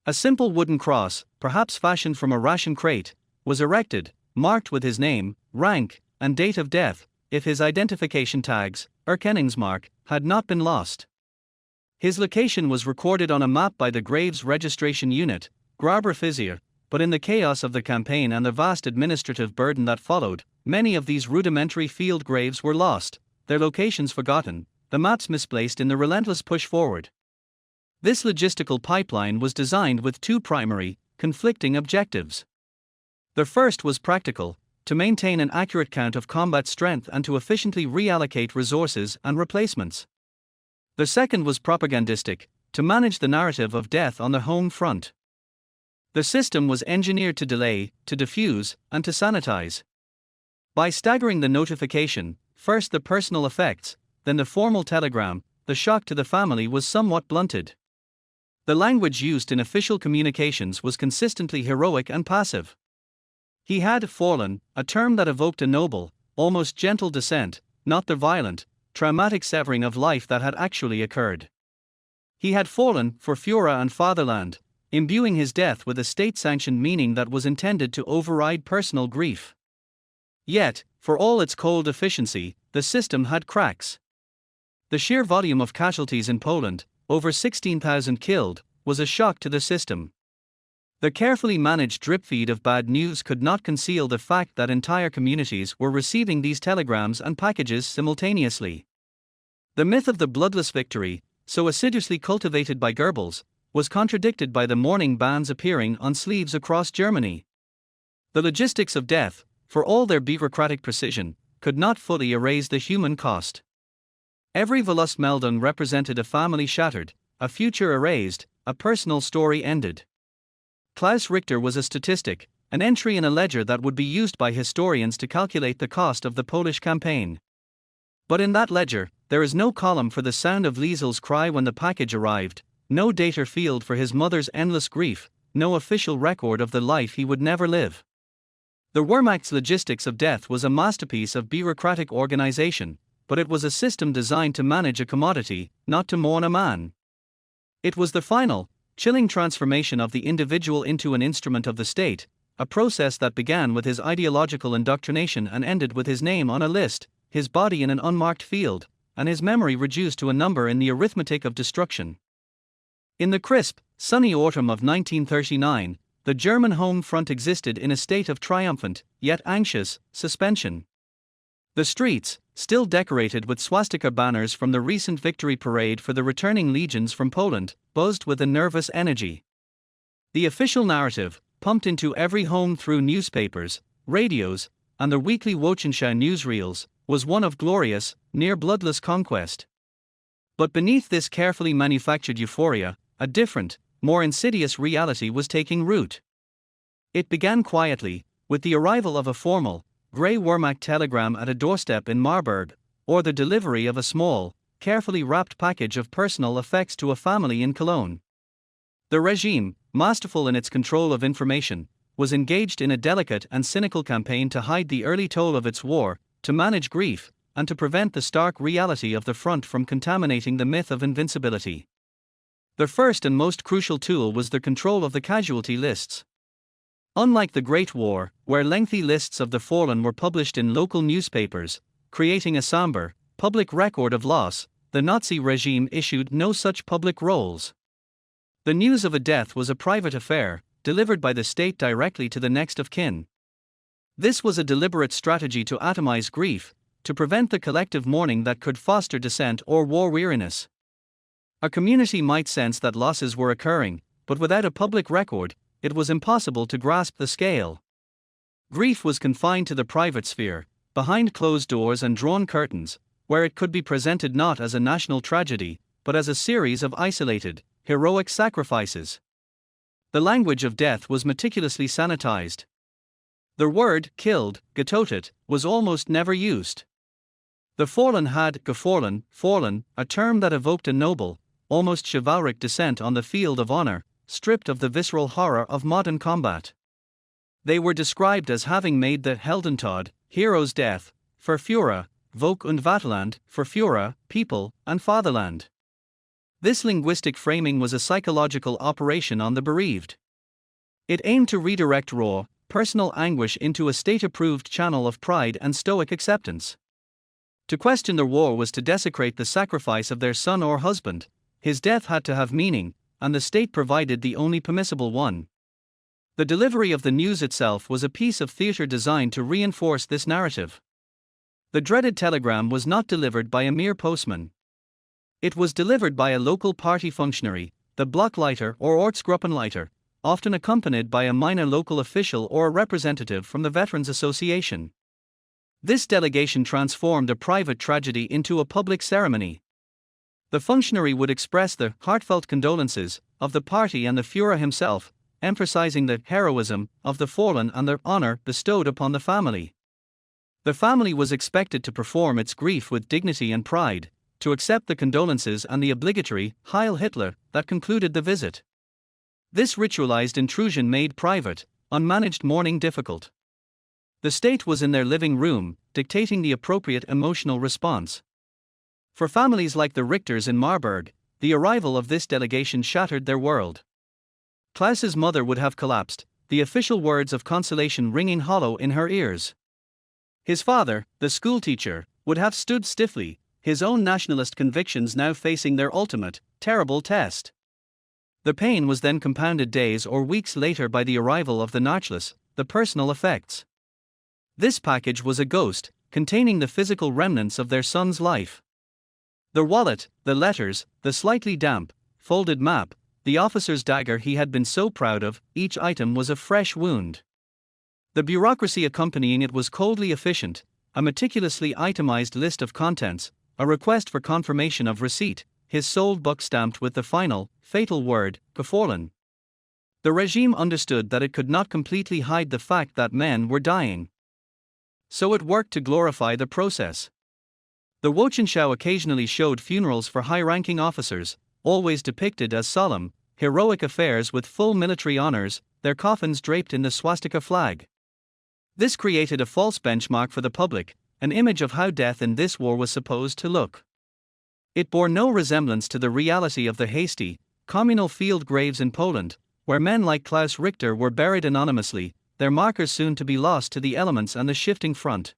A simple wooden cross, perhaps fashioned from a ration crate, was erected, marked with his name, rank, and date of death, if his identification tags, erkenningsmark, had not been lost. His location was recorded on a map by the Graves Registration Unit, Graberfizir, but in the chaos of the campaign and the vast administrative burden that followed, many of these rudimentary field graves were lost, their locations forgotten, the maps misplaced in the relentless push forward. This logistical pipeline was designed with two primary, conflicting objectives. The first was practical, to maintain an accurate count of combat strength and to efficiently reallocate resources and replacements. The second was propagandistic, to manage the narrative of death on the home front. The system was engineered to delay, to diffuse, and to sanitize. By staggering the notification, first the personal effects, then the formal telegram, the shock to the family was somewhat blunted. The language used in official communications was consistently heroic and passive. He had fallen, a term that evoked a noble, almost gentle descent, not the violent, traumatic severing of life that had actually occurred. He had fallen for Führer and fatherland, imbuing his death with a state-sanctioned meaning that was intended to override personal grief. Yet, for all its cold efficiency, the system had cracks. The sheer volume of casualties in Poland, over 16,000 killed, was a shock to the system. The carefully managed drip feed of bad news could not conceal the fact that entire communities were receiving these telegrams and packages simultaneously. The myth of the bloodless victory, so assiduously cultivated by Goebbels, was contradicted by the mourning bands appearing on sleeves across Germany. The logistics of death, for all their bureaucratic precision, could not fully erase the human cost. Every Verlustmeldung represented a family shattered, a future erased, a personal story ended. Klaus Richter was a statistic, an entry in a ledger that would be used by historians to calculate the cost of the Polish campaign. But in that ledger, there is no column for the sound of Liesel's cry when the package arrived, no data field for his mother's endless grief, no official record of the life he would never live. The Wehrmacht's logistics of death was a masterpiece of bureaucratic organization, but it was a system designed to manage a commodity, not to mourn a man. It was the final, chilling transformation of the individual into an instrument of the state, a process that began with his ideological indoctrination and ended with his name on a list, his body in an unmarked field, and his memory reduced to a number in the arithmetic of destruction. In the crisp, sunny autumn of 1939, the German home front existed in a state of triumphant, yet anxious, suspension. The streets, still decorated with swastika banners from the recent victory parade for the returning legions from Poland, buzzed with a nervous energy. The official narrative, pumped into every home through newspapers, radios, and the weekly Wochenschau newsreels, was one of glorious, near-bloodless conquest. But beneath this carefully manufactured euphoria, a different, more insidious reality was taking root. It began quietly, with the arrival of a formal, grey Wehrmacht telegram at a doorstep in Marburg, or the delivery of a small, carefully wrapped package of personal effects to a family in Cologne. The regime, masterful in its control of information, was engaged in a delicate and cynical campaign to hide the early toll of its war, to manage grief, and to prevent the stark reality of the front from contaminating the myth of invincibility. The first and most crucial tool was the control of the casualty lists. Unlike the Great War, where lengthy lists of the fallen were published in local newspapers, creating a somber, public record of loss, the Nazi regime issued no such public rolls. The news of a death was a private affair, delivered by the state directly to the next of kin. This was a deliberate strategy to atomize grief, to prevent the collective mourning that could foster dissent or war weariness. A community might sense that losses were occurring, but without a public record, it was impossible to grasp the scale. Grief was confined to the private sphere, behind closed doors and drawn curtains, where it could be presented not as a national tragedy, but as a series of isolated, heroic sacrifices. The language of death was meticulously sanitized. The word killed, getötet, was almost never used. The fallen had fallen, a term that evoked a noble, almost chivalric descent on the field of honor, stripped of the visceral horror of modern combat. They were described as having made the Heldentod, hero's death, for Führer, Volk und Vaterland, for Führer, people, and fatherland. This linguistic framing was a psychological operation on the bereaved. It aimed to redirect raw, personal anguish into a state-approved channel of pride and stoic acceptance. To question the war was to desecrate the sacrifice of their son or husband. His death had to have meaning, and the state provided the only permissible one. The delivery of the news itself was a piece of theater designed to reinforce this narrative. The dreaded telegram was not delivered by a mere postman. It was delivered by a local party functionary, the Blockleiter or Ortsgruppenleiter, often accompanied by a minor local official or a representative from the Veterans Association. This delegation transformed a private tragedy into a public ceremony. The functionary would express the heartfelt condolences of the party and the Führer himself, emphasizing the heroism of the fallen and the honor bestowed upon the family. The family was expected to perform its grief with dignity and pride, to accept the condolences and the obligatory Heil Hitler that concluded the visit. This ritualized intrusion made private, unmanaged mourning difficult. The state was in their living room, dictating the appropriate emotional response. For families like the Richters in Marburg, the arrival of this delegation shattered their world. Klaus's mother would have collapsed, the official words of consolation ringing hollow in her ears. His father, the schoolteacher, would have stood stiffly, his own nationalist convictions now facing their ultimate, terrible test. The pain was then compounded days or weeks later by the arrival of the Nachlass, the personal effects. This package was a ghost, containing the physical remnants of their son's life. The wallet, the letters, the slightly damp, folded map, the officer's dagger he had been so proud of, each item was a fresh wound. The bureaucracy accompanying it was coldly efficient, a meticulously itemized list of contents, a request for confirmation of receipt, his sold book stamped with the final, fatal word, gefallen. The regime understood that it could not completely hide the fact that men were dying. So it worked to glorify the process. The Wochenschau occasionally showed funerals for high-ranking officers, always depicted as solemn, heroic affairs with full military honors, their coffins draped in the swastika flag. This created a false benchmark for the public, an image of how death in this war was supposed to look. It bore no resemblance to the reality of the hasty, communal field graves in Poland, where men like Klaus Richter were buried anonymously, their markers soon to be lost to the elements and the shifting front.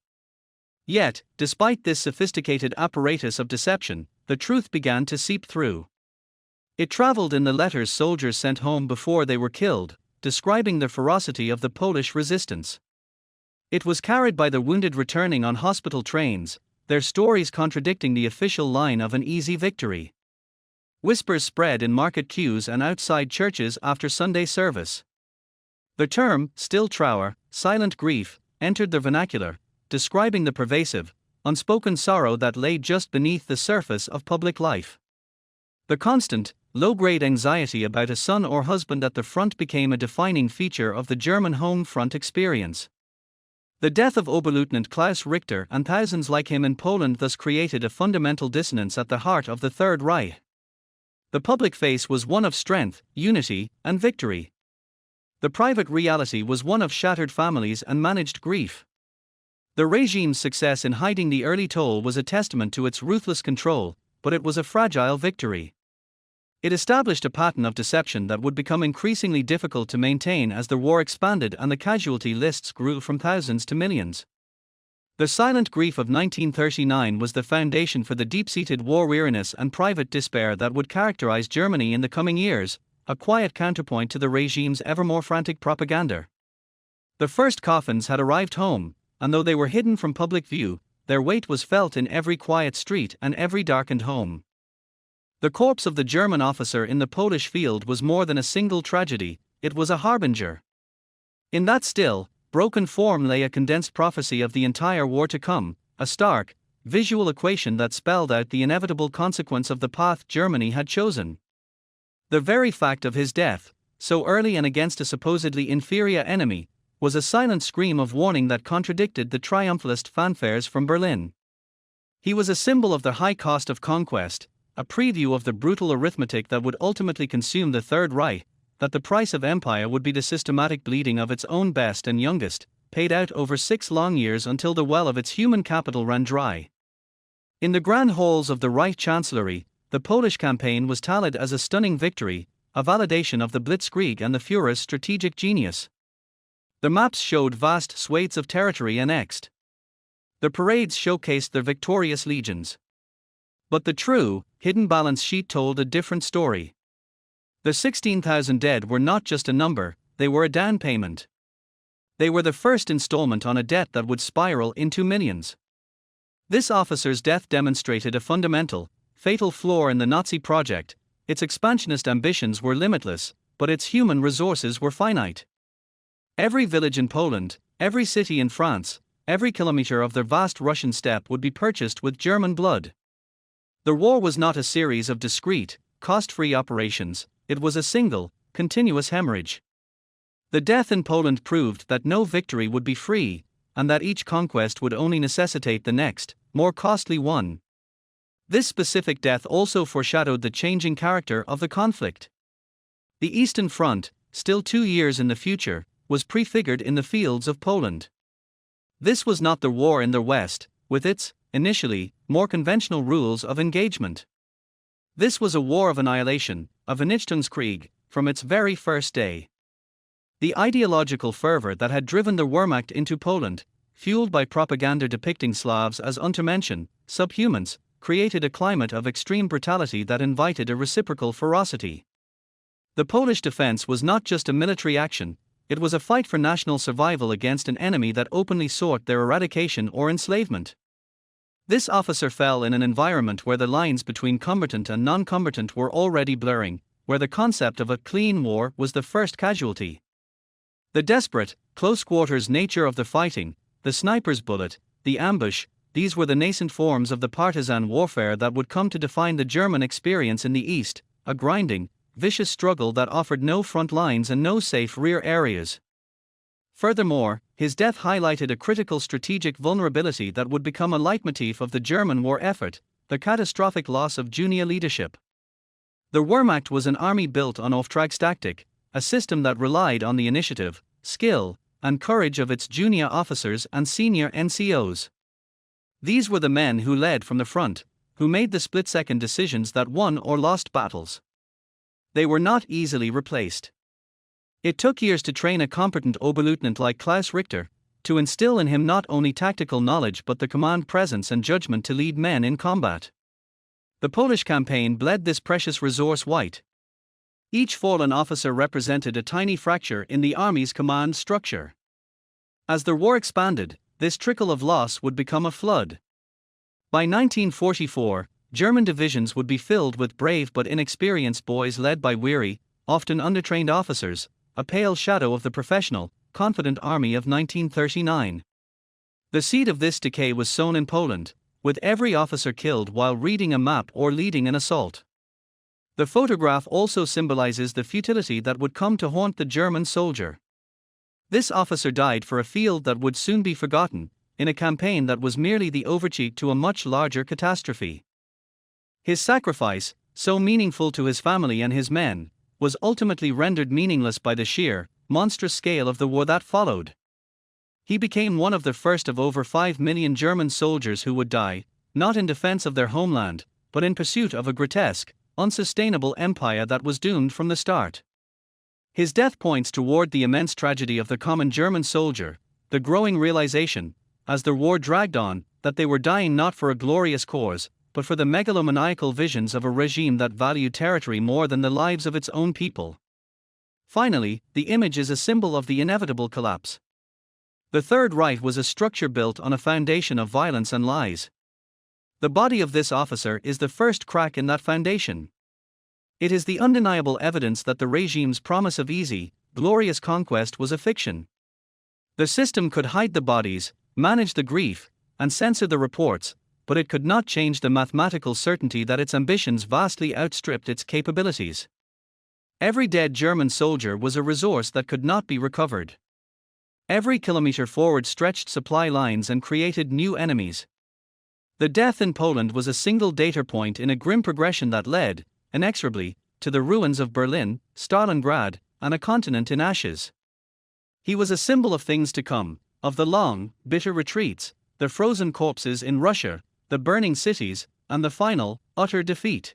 Yet, despite this sophisticated apparatus of deception, the truth began to seep through. It traveled in the letters soldiers sent home before they were killed, describing the ferocity of the Polish resistance. It was carried by the wounded returning on hospital trains, their stories contradicting the official line of an easy victory. Whispers spread in market queues and outside churches after Sunday service. The term, still Trauer, silent grief, entered the vernacular, describing the pervasive, unspoken sorrow that lay just beneath the surface of public life. The constant, low-grade anxiety about a son or husband at the front became a defining feature of the German home front experience. The death of Oberleutnant Klaus Richter and thousands like him in Poland thus created a fundamental dissonance at the heart of the Third Reich. The public face was one of strength, unity, and victory. The private reality was one of shattered families and managed grief. The regime's success in hiding the early toll was a testament to its ruthless control, but it was a fragile victory. It established a pattern of deception that would become increasingly difficult to maintain as the war expanded and the casualty lists grew from thousands to millions. The silent grief of 1939 was the foundation for the deep-seated war weariness and private despair that would characterize Germany in the coming years, a quiet counterpoint to the regime's ever more frantic propaganda. The first coffins had arrived home, and though they were hidden from public view, their weight was felt in every quiet street and every darkened home. The corpse of the German officer in the Polish field was more than a single tragedy, it was a harbinger. In that still, broken form lay a condensed prophecy of the entire war to come, a stark, visual equation that spelled out the inevitable consequence of the path Germany had chosen. The very fact of his death, so early and against a supposedly inferior enemy, was a silent scream of warning that contradicted the triumphalist fanfares from Berlin. He was a symbol of the high cost of conquest, a preview of the brutal arithmetic that would ultimately consume the Third Reich, that the price of empire would be the systematic bleeding of its own best and youngest, paid out over 6 long years until the well of its human capital ran dry. In the grand halls of the Reich Chancellery, the Polish campaign was touted as a stunning victory, a validation of the Blitzkrieg and the Führer's strategic genius. The maps showed vast swathes of territory annexed. The parades showcased their victorious legions. But the true, hidden balance sheet told a different story. The 16,000 dead were not just a number, they were a down payment. They were the first installment on a debt that would spiral into millions. This officer's death demonstrated a fundamental, fatal flaw in the Nazi project. Its expansionist ambitions were limitless, but its human resources were finite. Every village in Poland, every city in France, every kilometer of their vast Russian steppe would be purchased with German blood. The war was not a series of discrete, cost-free operations, it was a single, continuous hemorrhage. The death in Poland proved that no victory would be free, and that each conquest would only necessitate the next, more costly one. This specific death also foreshadowed the changing character of the conflict. The Eastern Front, still 2 years in the future, was prefigured in the fields of Poland. This was not the war in the West, with its, initially, more conventional rules of engagement. This was a war of annihilation, a Vernichtungskrieg, from its very first day. The ideological fervor that had driven the Wehrmacht into Poland, fueled by propaganda depicting Slavs as untermenschen, subhumans, created a climate of extreme brutality that invited a reciprocal ferocity. The Polish defense was not just a military action, it was a fight for national survival against an enemy that openly sought their eradication or enslavement. This officer fell in an environment where the lines between combatant and non-combatant were already blurring, where the concept of a clean war was the first casualty. The desperate, close-quarters nature of the fighting, the sniper's bullet, the ambush, these were the nascent forms of the partisan warfare that would come to define the German experience in the East, a grinding, vicious struggle that offered no front lines and no safe rear areas. Furthermore, his death highlighted a critical strategic vulnerability that would become a leitmotif of the German war effort, the catastrophic loss of junior leadership. The Wehrmacht was an army built on Auftragstaktik, a system that relied on the initiative, skill, and courage of its junior officers and senior NCOs. These were the men who led from the front, who made the split-second decisions that won or lost battles. They were not easily replaced. It took years to train a competent Oberleutnant like Klaus Richter, to instill in him not only tactical knowledge but the command presence and judgment to lead men in combat. The Polish campaign bled this precious resource white. Each fallen officer represented a tiny fracture in the army's command structure. As the war expanded, this trickle of loss would become a flood. By 1944, German divisions would be filled with brave but inexperienced boys led by weary, often undertrained officers, a pale shadow of the professional, confident army of 1939. The seed of this decay was sown in Poland, with every officer killed while reading a map or leading an assault. The photograph also symbolizes the futility that would come to haunt the German soldier. This officer died for a field that would soon be forgotten, in a campaign that was merely the overcheat to a much larger catastrophe. His sacrifice, so meaningful to his family and his men, was ultimately rendered meaningless by the sheer, monstrous scale of the war that followed. He became one of the first of over 5 million German soldiers who would die, not in defense of their homeland, but in pursuit of a grotesque, unsustainable empire that was doomed from the start. His death points toward the immense tragedy of the common German soldier, the growing realization, as the war dragged on, that they were dying not for a glorious cause, but for the megalomaniacal visions of a regime that valued territory more than the lives of its own people. Finally, the image is a symbol of the inevitable collapse. The Third Reich was a structure built on a foundation of violence and lies. The body of this officer is the first crack in that foundation. It is the undeniable evidence that the regime's promise of easy, glorious conquest was a fiction. The system could hide the bodies, manage the grief, and censor the reports, but it could not change the mathematical certainty that its ambitions vastly outstripped its capabilities. Every dead German soldier was a resource that could not be recovered. Every kilometer forward stretched supply lines and created new enemies. The death in Poland was a single data point in a grim progression that led, inexorably, to the ruins of Berlin, Stalingrad, and a continent in ashes. He was a symbol of things to come, of the long, bitter retreats, the frozen corpses in Russia, the burning cities, and the final, utter defeat.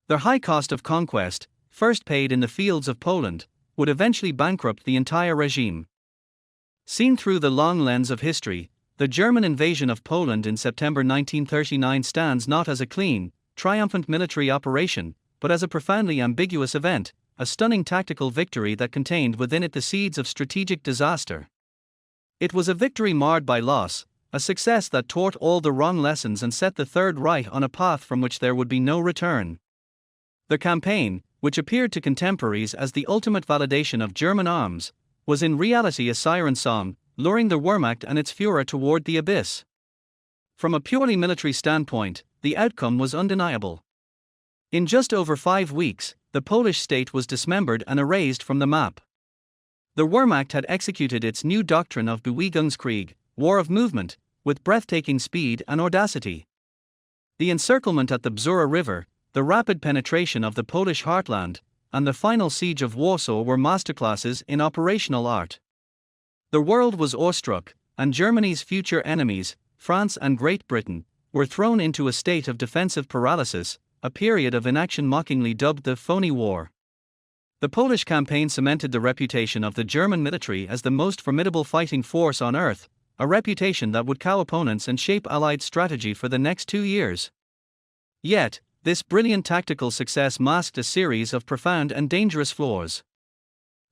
The high cost of conquest, first paid in the fields of Poland, would eventually bankrupt the entire regime. Seen through the long lens of history, the German invasion of Poland in September 1939 stands not as a clean, triumphant military operation, but as a profoundly ambiguous event, a stunning tactical victory that contained within it the seeds of strategic disaster. It was a victory marred by loss, a success that taught all the wrong lessons and set the Third Reich on a path from which there would be no return. The campaign, which appeared to contemporaries as the ultimate validation of German arms, was in reality a siren song, luring the Wehrmacht and its Führer toward the abyss. From a purely military standpoint, the outcome was undeniable. In just over 5 weeks, the Polish state was dismembered and erased from the map. The Wehrmacht had executed its new doctrine of Bewegungskrieg, war of movement, with breathtaking speed and audacity. The encirclement at the Bzura River, the rapid penetration of the Polish heartland, and the final siege of Warsaw were masterclasses in operational art. The world was awestruck, and Germany's future enemies, France and Great Britain, were thrown into a state of defensive paralysis, a period of inaction mockingly dubbed the phony war. The Polish campaign cemented the reputation of the German military as the most formidable fighting force on earth, a reputation that would cow opponents and shape Allied strategy for the next 2 years. Yet, this brilliant tactical success masked a series of profound and dangerous flaws.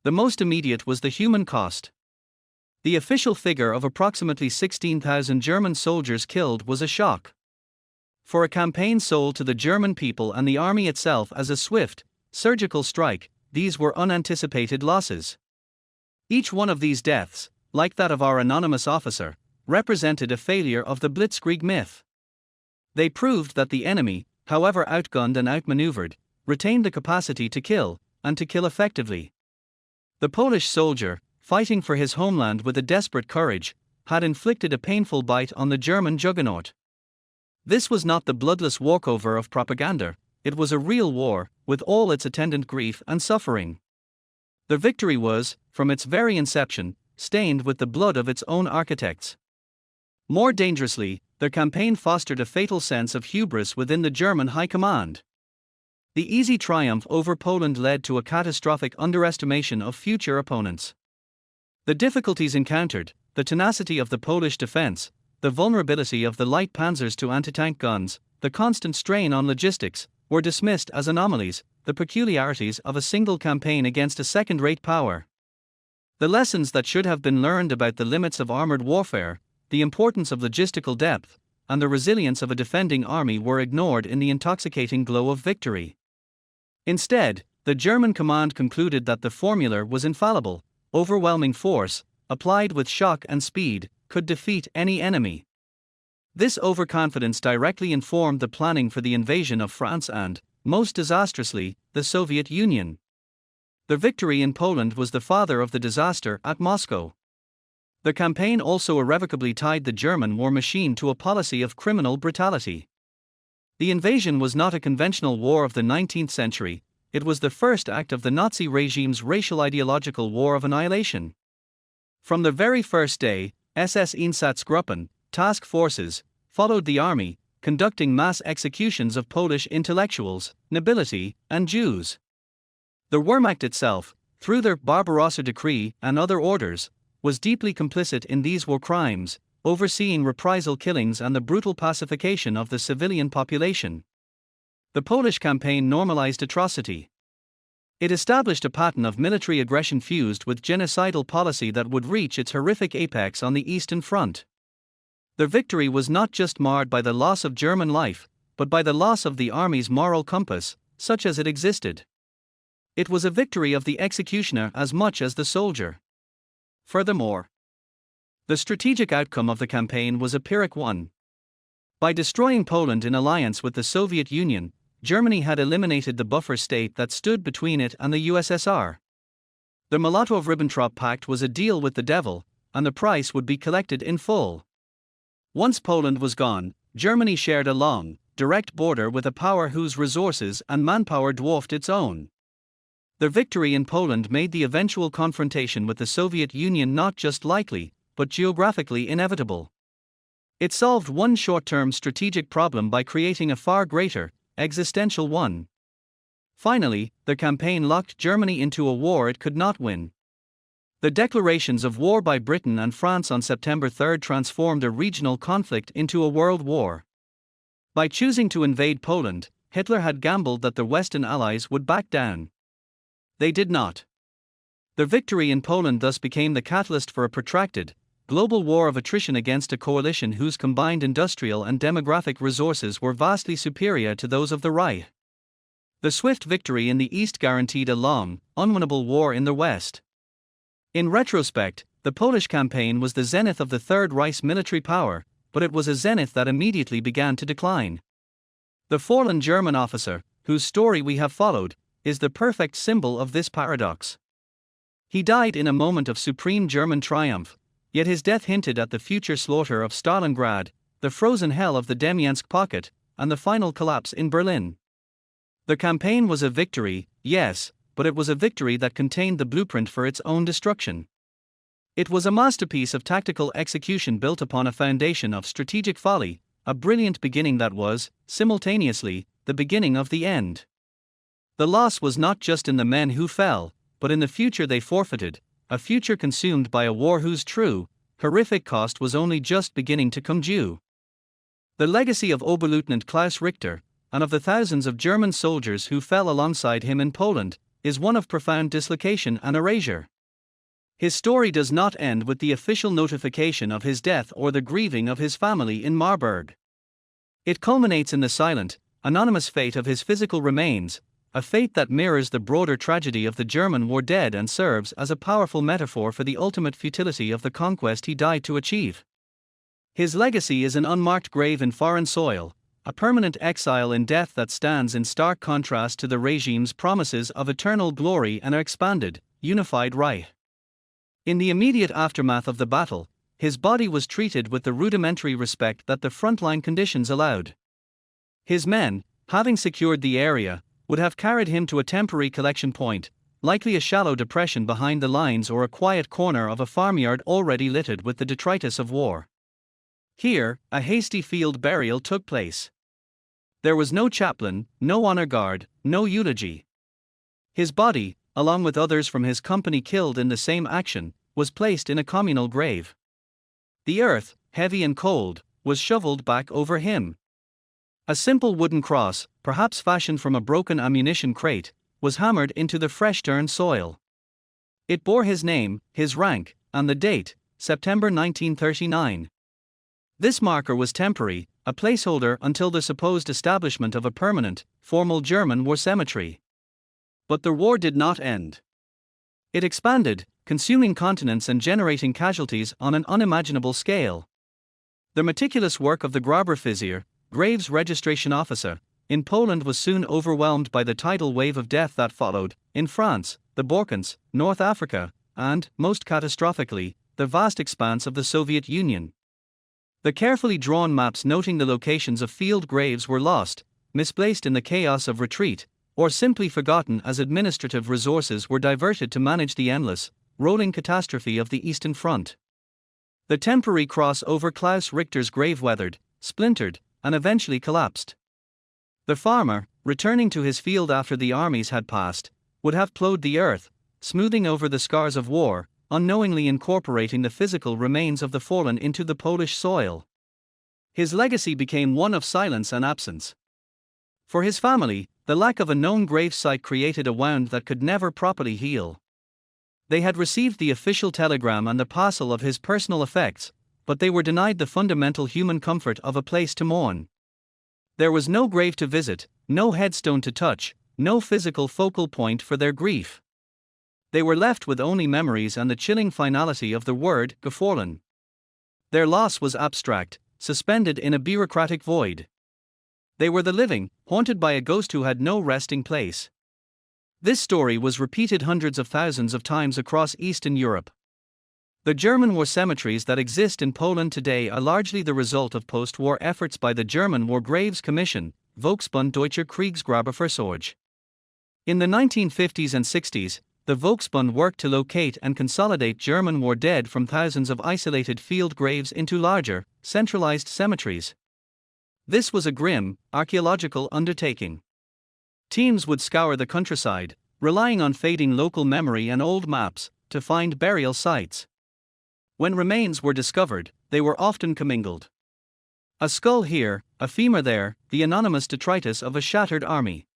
The most immediate was the human cost. The official figure of approximately 16,000 German soldiers killed was a shock. For a campaign sold to the German people and the army itself as a swift, surgical strike, these were unanticipated losses. Each one of these deaths, like that of our anonymous officer, represented a failure of the blitzkrieg myth. They proved that the enemy, however outgunned and outmaneuvered, retained the capacity to kill, and to kill effectively. The Polish soldier, fighting for his homeland with a desperate courage, had inflicted a painful bite on the German juggernaut. This was not the bloodless walkover of propaganda, it was a real war, with all its attendant grief and suffering. The victory was, from its very inception, stained with the blood of its own architects. More dangerously, the campaign fostered a fatal sense of hubris within the German high command. The easy triumph over Poland led to a catastrophic underestimation of future opponents. The difficulties encountered, the tenacity of the Polish defense, the vulnerability of the light panzers to anti-tank guns, the constant strain on logistics, were dismissed as anomalies, the peculiarities of a single campaign against a second-rate power. The lessons that should have been learned about the limits of armored warfare, the importance of logistical depth, and the resilience of a defending army were ignored in the intoxicating glow of victory. Instead, the German command concluded that the formula was infallible: overwhelming force, applied with shock and speed, could defeat any enemy. This overconfidence directly informed the planning for the invasion of France and, most disastrously, the Soviet Union. The victory in Poland was the father of the disaster at Moscow. The campaign also irrevocably tied the German war machine to a policy of criminal brutality. The invasion was not a conventional war of the 19th century, it was the first act of the Nazi regime's racial ideological war of annihilation. From the very first day, SS Einsatzgruppen, task forces, followed the army, conducting mass executions of Polish intellectuals, nobility, and Jews. The Wehrmacht itself, through their Barbarossa decree and other orders, was deeply complicit in these war crimes, overseeing reprisal killings and the brutal pacification of the civilian population. The Polish campaign normalized atrocity. It established a pattern of military aggression fused with genocidal policy that would reach its horrific apex on the Eastern Front. The victory was not just marred by the loss of German life, but by the loss of the army's moral compass, such as it existed. It was a victory of the executioner as much as the soldier. Furthermore, the strategic outcome of the campaign was a Pyrrhic one. By destroying Poland in alliance with the Soviet Union, Germany had eliminated the buffer state that stood between it and the USSR. The Molotov-Ribbentrop Pact was a deal with the devil, and the price would be collected in full. Once Poland was gone, Germany shared a long, direct border with a power whose resources and manpower dwarfed its own. The victory in Poland made the eventual confrontation with the Soviet Union not just likely, but geographically inevitable. It solved one short-term strategic problem by creating a far greater, existential one. Finally, the campaign locked Germany into a war it could not win. The declarations of war by Britain and France on September 3 transformed a regional conflict into a world war. By choosing to invade Poland, Hitler had gambled that the Western Allies would back down. They did not. The victory in Poland thus became the catalyst for a protracted, global war of attrition against a coalition whose combined industrial and demographic resources were vastly superior to those of the Rite. The swift victory in the East guaranteed a long, unwinnable war in the West. In retrospect, the Polish campaign was the zenith of the Third Reich's military power, but it was a zenith that immediately began to decline. The fallen German officer, whose story we have followed, is the perfect symbol of this paradox. He died in a moment of supreme German triumph, yet his death hinted at the future slaughter of Stalingrad, the frozen hell of the Demyansk pocket, and the final collapse in Berlin. The campaign was a victory, yes, but it was a victory that contained the blueprint for its own destruction. It was a masterpiece of tactical execution built upon a foundation of strategic folly, a brilliant beginning that was, simultaneously, the beginning of the end. The loss was not just in the men who fell, but in the future they forfeited, a future consumed by a war whose true, horrific cost was only just beginning to come due. The legacy of Oberleutnant Klaus Richter, and of the thousands of German soldiers who fell alongside him in Poland, is one of profound dislocation and erasure. His story does not end with the official notification of his death or the grieving of his family in Marburg. It culminates in the silent, anonymous fate of his physical remains, a fate that mirrors the broader tragedy of the German war dead and serves as a powerful metaphor for the ultimate futility of the conquest he died to achieve. His legacy is an unmarked grave in foreign soil, a permanent exile in death that stands in stark contrast to the regime's promises of eternal glory and an expanded, unified Reich. In the immediate aftermath of the battle, his body was treated with the rudimentary respect that the frontline conditions allowed. His men, having secured the area, would have carried him to a temporary collection point, likely a shallow depression behind the lines or a quiet corner of a farmyard already littered with the detritus of war. Here, a hasty field burial took place. There was no chaplain, no honor guard, no eulogy. His body, along with others from his company killed in the same action, was placed in a communal grave. The earth, heavy and cold, was shoveled back over him. A simple wooden cross, perhaps fashioned from a broken ammunition crate, was hammered into the fresh-turned soil. It bore his name, his rank, and the date, September 1939. This marker was temporary, a placeholder until the supposed establishment of a permanent, formal German war cemetery. But the war did not end. It expanded, consuming continents and generating casualties on an unimaginable scale. The meticulous work of the Graberfizierer, Graves Registration Officer, in Poland was soon overwhelmed by the tidal wave of death that followed, in France, the Balkans, North Africa, and, most catastrophically, the vast expanse of the Soviet Union. The carefully drawn maps noting the locations of field graves were lost, misplaced in the chaos of retreat, or simply forgotten as administrative resources were diverted to manage the endless, rolling catastrophe of the Eastern Front. The temporary cross over Klaus Richter's grave weathered, splintered, and eventually collapsed. The farmer, returning to his field after the armies had passed, would have plowed the earth, smoothing over the scars of war, unknowingly incorporating the physical remains of the fallen into the Polish soil. His legacy became one of silence and absence. For his family, the lack of a known grave site created a wound that could never properly heal. They had received the official telegram and the parcel of his personal effects, but they were denied the fundamental human comfort of a place to mourn. There was no grave to visit, no headstone to touch, no physical focal point for their grief. They were left with only memories and the chilling finality of the word gefallen. Their loss was abstract, suspended in a bureaucratic void. They were the living, haunted by a ghost who had no resting place. This story was repeated hundreds of thousands of times across Eastern Europe. The German war cemeteries that exist in Poland today are largely the result of post-war efforts by the German War Graves Commission, Volksbund Deutscher Kriegsgräberversorgung. In the 1950s and 60s, the Volksbund worked to locate and consolidate German war dead from thousands of isolated field graves into larger, centralized cemeteries. This was a grim, archaeological undertaking. Teams would scour the countryside, relying on fading local memory and old maps, to find burial sites. When remains were discovered, they were often commingled. A skull here, a femur there, the anonymous detritus of a shattered army.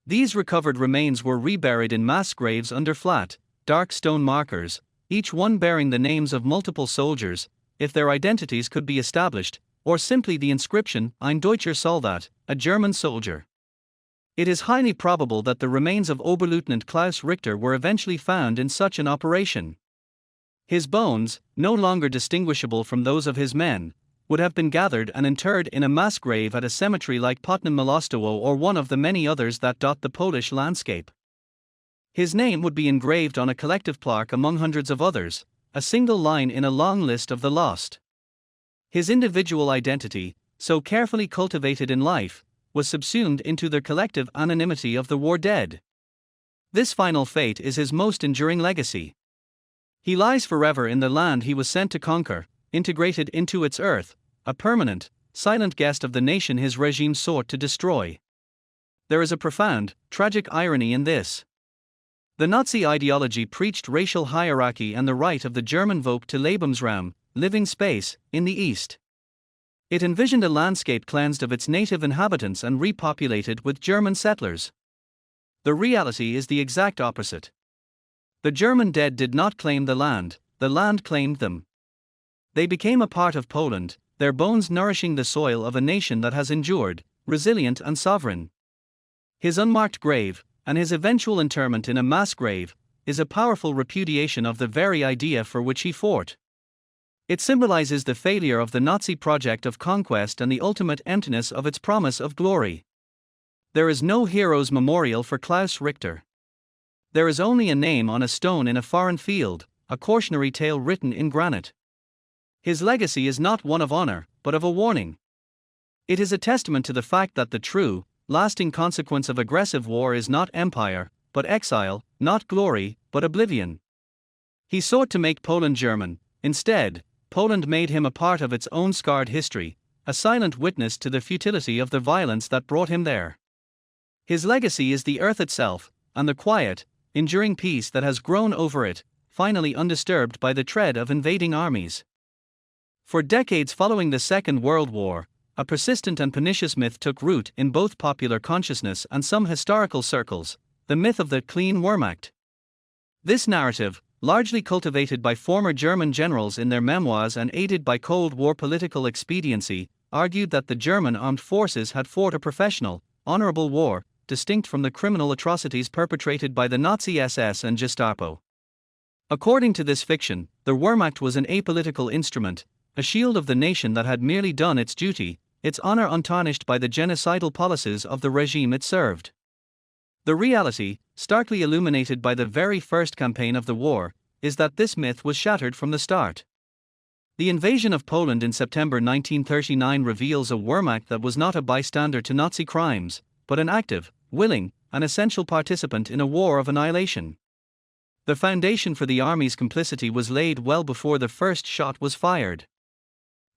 These recovered remains were reburied in mass graves under flat, dark stone markers, each one bearing the names of multiple soldiers, if their identities could be established, or simply the inscription, Ein deutscher Soldat, a German soldier. It is highly probable that the remains of Oberleutnant Klaus Richter were eventually found in such an operation. His bones, no longer distinguishable from those of his men, would have been gathered and interred in a mass grave at a cemetery like Potnam Milostowo or one of the many others that dot the Polish landscape. His name would be engraved on a collective plaque among hundreds of others, a single line in a long list of the lost. His individual identity, so carefully cultivated in life, was subsumed into the collective anonymity of the war dead. This final fate is his most enduring legacy. He lies forever in the land he was sent to conquer, integrated into its earth, a permanent, silent guest of the nation his regime sought to destroy. There is a profound, tragic irony in this. The Nazi ideology preached racial hierarchy and the right of the German Volk to Lebensraum, living space, in the East. It envisioned a landscape cleansed of its native inhabitants and repopulated with German settlers. The reality is the exact opposite. The German dead did not claim the land claimed them. They became a part of Poland, their bones nourishing the soil of a nation that has endured, resilient and sovereign. His unmarked grave, and his eventual interment in a mass grave, is a powerful repudiation of the very idea for which he fought. It symbolizes the failure of the Nazi project of conquest and the ultimate emptiness of its promise of glory. There is no hero's memorial for Klaus Richter. There is only a name on a stone in a foreign field, a cautionary tale written in granite. His legacy is not one of honor, but of a warning. It is a testament to the fact that the true, lasting consequence of aggressive war is not empire, but exile, not glory, but oblivion. He sought to make Poland German. Instead, Poland made him a part of its own scarred history, a silent witness to the futility of the violence that brought him there. His legacy is the earth itself, and the quiet, enduring peace that has grown over it, finally undisturbed by the tread of invading armies. For decades following the Second World War, a persistent and pernicious myth took root in both popular consciousness and some historical circles, the myth of the clean Wehrmacht. This narrative, largely cultivated by former German generals in their memoirs and aided by Cold War political expediency, argued that the German armed forces had fought a professional, honorable war, distinct from the criminal atrocities perpetrated by the Nazi SS and Gestapo. According to this fiction, the Wehrmacht was an apolitical instrument, a shield of the nation that had merely done its duty, its honor untarnished by the genocidal policies of the regime it served. The reality, starkly illuminated by the very first campaign of the war, is that this myth was shattered from the start. The invasion of Poland in September 1939 reveals a Wehrmacht that was not a bystander to Nazi crimes, but an active, willing, and essential participant in a war of annihilation. The foundation for the army's complicity was laid well before the first shot was fired.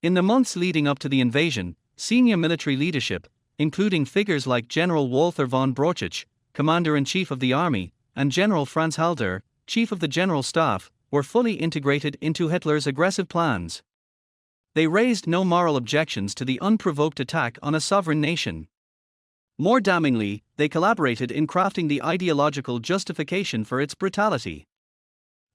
In the months leading up to the invasion, senior military leadership, including figures like General Walther von Brauchitsch, Commander-in-Chief of the Army, and General Franz Halder, Chief of the General Staff, were fully integrated into Hitler's aggressive plans. They raised no moral objections to the unprovoked attack on a sovereign nation. More damningly, they collaborated in crafting the ideological justification for its brutality.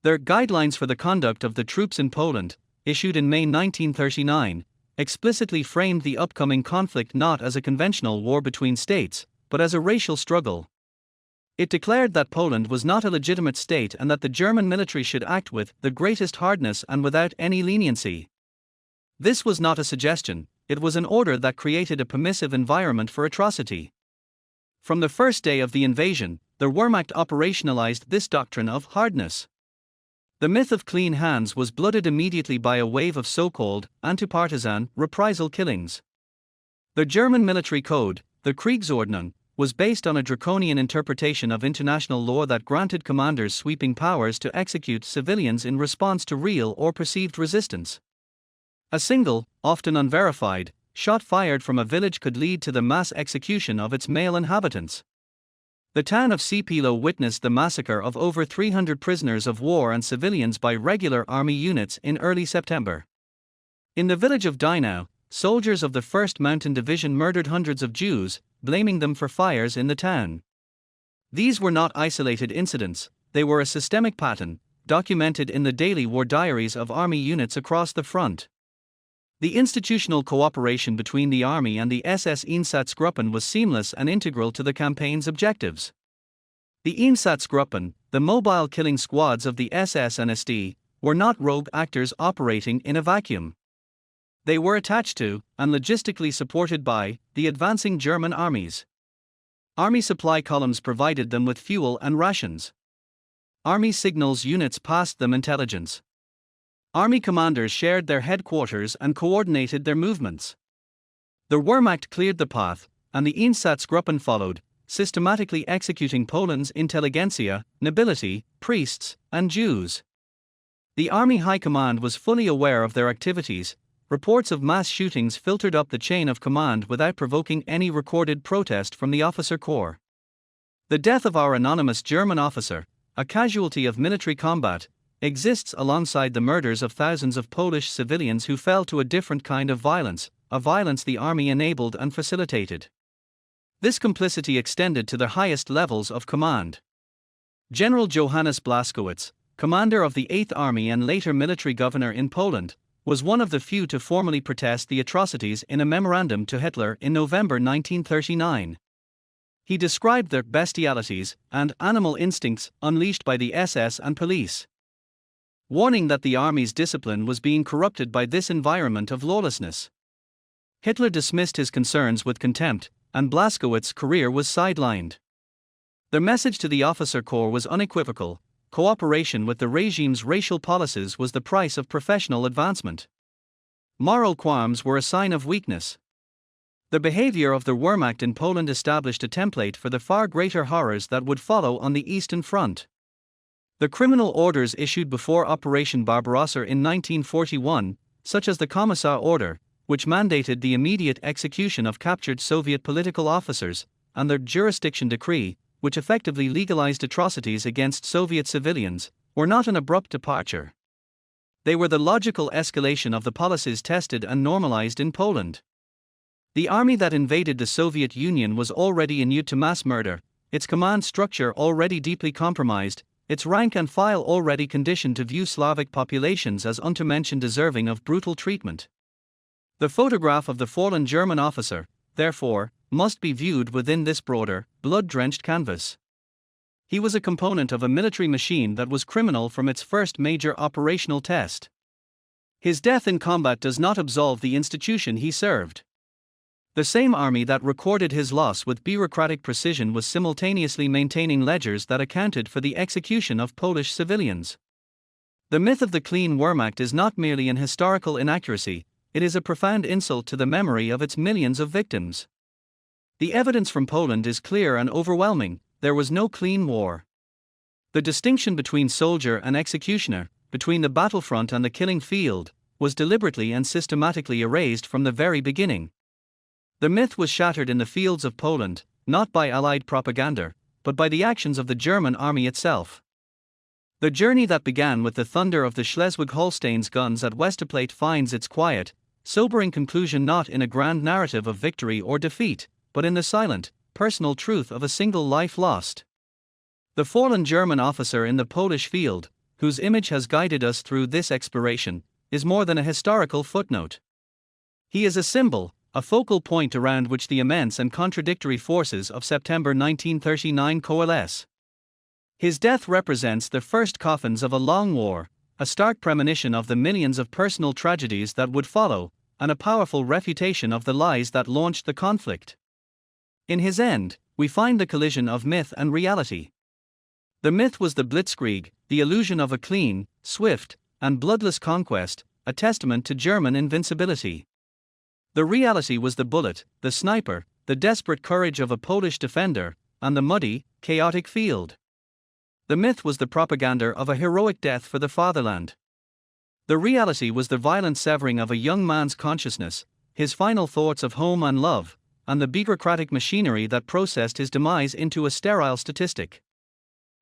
Their guidelines for the conduct of the troops in Poland, issued in May 1939, explicitly framed the upcoming conflict not as a conventional war between states, but as a racial struggle. It declared that Poland was not a legitimate state and that the German military should act with the greatest hardness and without any leniency. This was not a suggestion, it was an order that created a permissive environment for atrocity. From the first day of the invasion, the Wehrmacht operationalized this doctrine of hardness. The myth of clean hands was blooded immediately by a wave of so-called anti-partisan reprisal killings. The German military code, the Kriegsordnung, was based on a draconian interpretation of international law that granted commanders sweeping powers to execute civilians in response to real or perceived resistance. A single, often unverified, shot fired from a village could lead to the mass execution of its male inhabitants. The town of Sipilo witnessed the massacre of over 300 prisoners of war and civilians by regular army units in early September. In the village of Dinau, soldiers of the 1st Mountain Division murdered hundreds of Jews, blaming them for fires in the town. These were not isolated incidents, they were a systemic pattern, documented in the daily war diaries of army units across the front. The institutional cooperation between the army and the SS Einsatzgruppen was seamless and integral to the campaign's objectives. The Einsatzgruppen, the mobile killing squads of the SS and SD, were not rogue actors operating in a vacuum. They were attached to, and logistically supported by, the advancing German armies. Army supply columns provided them with fuel and rations. Army signals units passed them intelligence. Army commanders shared their headquarters and coordinated their movements. The Wehrmacht cleared the path, and the Einsatzgruppen followed, systematically executing Poland's intelligentsia, nobility, priests, and Jews. The Army High Command was fully aware of their activities. Reports of mass shootings filtered up the chain of command without provoking any recorded protest from the officer corps. The death of our anonymous German officer, a casualty of military combat, exists alongside the murders of thousands of Polish civilians who fell to a different kind of violence, a violence the army enabled and facilitated. This complicity extended to the highest levels of command. General Johannes Blaskowitz, commander of the 8th Army and later military governor in Poland, was one of the few to formally protest the atrocities in a memorandum to Hitler in November 1939. He described their bestialities and animal instincts unleashed by the SS and police, warning that the army's discipline was being corrupted by this environment of lawlessness. Hitler dismissed his concerns with contempt, and Blaskowitz's career was sidelined. The message to the officer corps was unequivocal: cooperation with the regime's racial policies was the price of professional advancement. Moral qualms were a sign of weakness. The behavior of the Wehrmacht in Poland established a template for the far greater horrors that would follow on the Eastern Front. The criminal orders issued before Operation Barbarossa in 1941, such as the Commissar Order, which mandated the immediate execution of captured Soviet political officers, and the Jurisdiction Decree, which effectively legalized atrocities against Soviet civilians, were not an abrupt departure. They were the logical escalation of the policies tested and normalized in Poland. The army that invaded the Soviet Union was already inured to mass murder, its command structure already deeply compromised, its rank and file already conditioned to view Slavic populations as unto-mention deserving of brutal treatment. The photograph of the fallen German officer, therefore, must be viewed within this broader, blood-drenched canvas. He was a component of a military machine that was criminal from its first major operational test. His death in combat does not absolve the institution he served. The same army that recorded his loss with bureaucratic precision was simultaneously maintaining ledgers that accounted for the execution of Polish civilians. The myth of the clean Wehrmacht is not merely an historical inaccuracy, it is a profound insult to the memory of its millions of victims. The evidence from Poland is clear and overwhelming: there was no clean war. The distinction between soldier and executioner, between the battlefront and the killing field, was deliberately and systematically erased from the very beginning. The myth was shattered in the fields of Poland, not by Allied propaganda, but by the actions of the German army itself. The journey that began with the thunder of the Schleswig-Holstein's guns at Westerplatte finds its quiet, sobering conclusion not in a grand narrative of victory or defeat, but in the silent, personal truth of a single life lost. The fallen German officer in the Polish field, whose image has guided us through this exploration, is more than a historical footnote. He is a symbol, a focal point around which the immense and contradictory forces of September 1939 coalesce. His death represents the first coffins of a long war, a stark premonition of the millions of personal tragedies that would follow, and a powerful refutation of the lies that launched the conflict. In his end, we find the collision of myth and reality. The myth was the blitzkrieg, the illusion of a clean, swift, and bloodless conquest, a testament to German invincibility. The reality was the bullet, the sniper, the desperate courage of a Polish defender, and the muddy, chaotic field. The myth was the propaganda of a heroic death for the fatherland. The reality was the violent severing of a young man's consciousness, his final thoughts of home and love, and the bureaucratic machinery that processed his demise into a sterile statistic.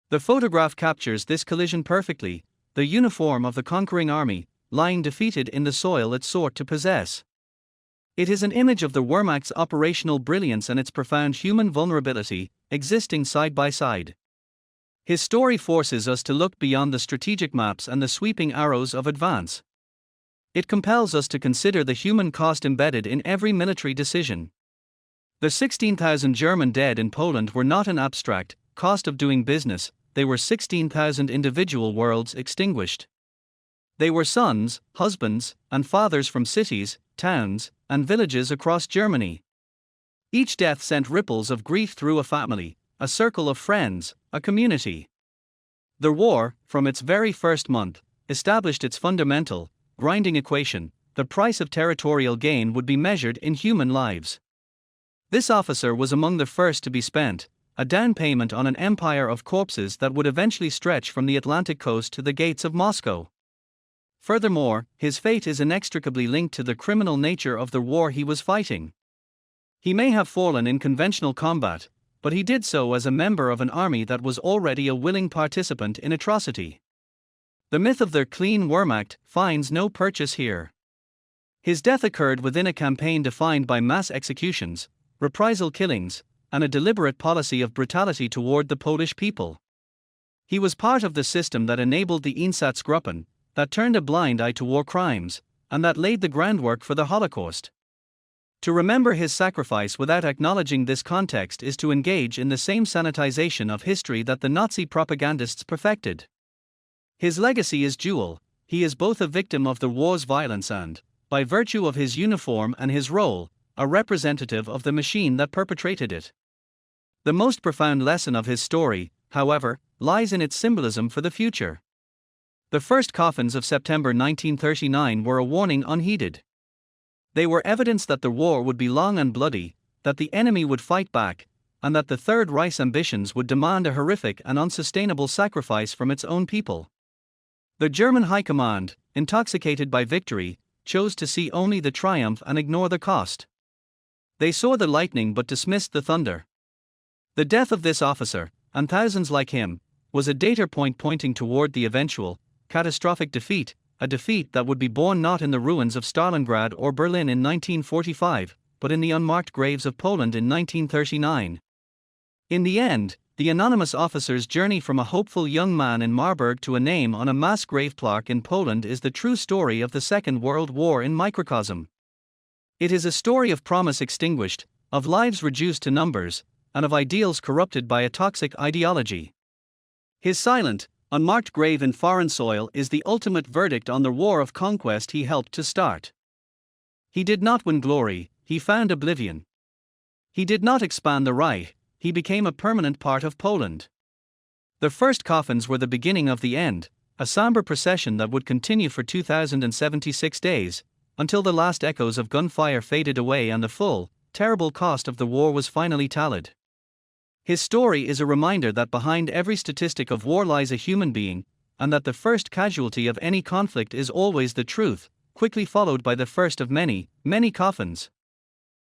The photograph captures this collision perfectly, the uniform of the conquering army, lying defeated in the soil it sought to possess. It is an image of the Wehrmacht's operational brilliance and its profound human vulnerability, existing side by side. His story forces us to look beyond the strategic maps and the sweeping arrows of advance. It compels us to consider the human cost embedded in every military decision. The 16,000 German dead in Poland were not an abstract cost of doing business, they were 16,000 individual worlds extinguished. They were sons, husbands, and fathers from cities, towns, and villages across Germany. Each death sent ripples of grief through a family, a circle of friends, a community. The war, from its very first month, established its fundamental, grinding equation: the price of territorial gain would be measured in human lives. This officer was among the first to be spent, a down payment on an empire of corpses that would eventually stretch from the Atlantic coast to the gates of Moscow. Furthermore, his fate is inextricably linked to the criminal nature of the war he was fighting. He may have fallen in conventional combat, but he did so as a member of an army that was already a willing participant in atrocity. The myth of the clean Wehrmacht finds no purchase here. His death occurred within a campaign defined by mass executions, reprisal killings, and a deliberate policy of brutality toward the Polish people. He was part of the system that enabled the Einsatzgruppen, that turned a blind eye to war crimes, and that laid the groundwork for the Holocaust. To remember his sacrifice without acknowledging this context is to engage in the same sanitization of history that the Nazi propagandists perfected. His legacy is dual: he is both a victim of the war's violence and, by virtue of his uniform and his role, a representative of the machine that perpetrated it. The most profound lesson of his story, however, lies in its symbolism for the future. The first coffins of September 1939 were a warning unheeded. They were evidence that the war would be long and bloody, that the enemy would fight back, and that the Third Reich's ambitions would demand a horrific and unsustainable sacrifice from its own people. The German High Command, intoxicated by victory, chose to see only the triumph and ignore the cost. They saw the lightning but dismissed the thunder. The death of this officer, and thousands like him, was a data point pointing toward the eventual, catastrophic defeat, a defeat that would be born not in the ruins of Stalingrad or Berlin in 1945, but in the unmarked graves of Poland in 1939. In the end, the anonymous officer's journey from a hopeful young man in Marburg to a name on a mass grave plaque in Poland is the true story of the Second World War in microcosm. It is a story of promise extinguished, of lives reduced to numbers, and of ideals corrupted by a toxic ideology. His silent, unmarked grave in foreign soil is the ultimate verdict on the war of conquest he helped to start. He did not win glory, he found oblivion. He did not expand the Rite, he became a permanent part of Poland. The first coffins were the beginning of the end, a somber procession that would continue for 2076 days, until the last echoes of gunfire faded away and the full, terrible cost of the war was finally tallied. His story is a reminder that behind every statistic of war lies a human being, and that the first casualty of any conflict is always the truth, quickly followed by the first of many, many coffins.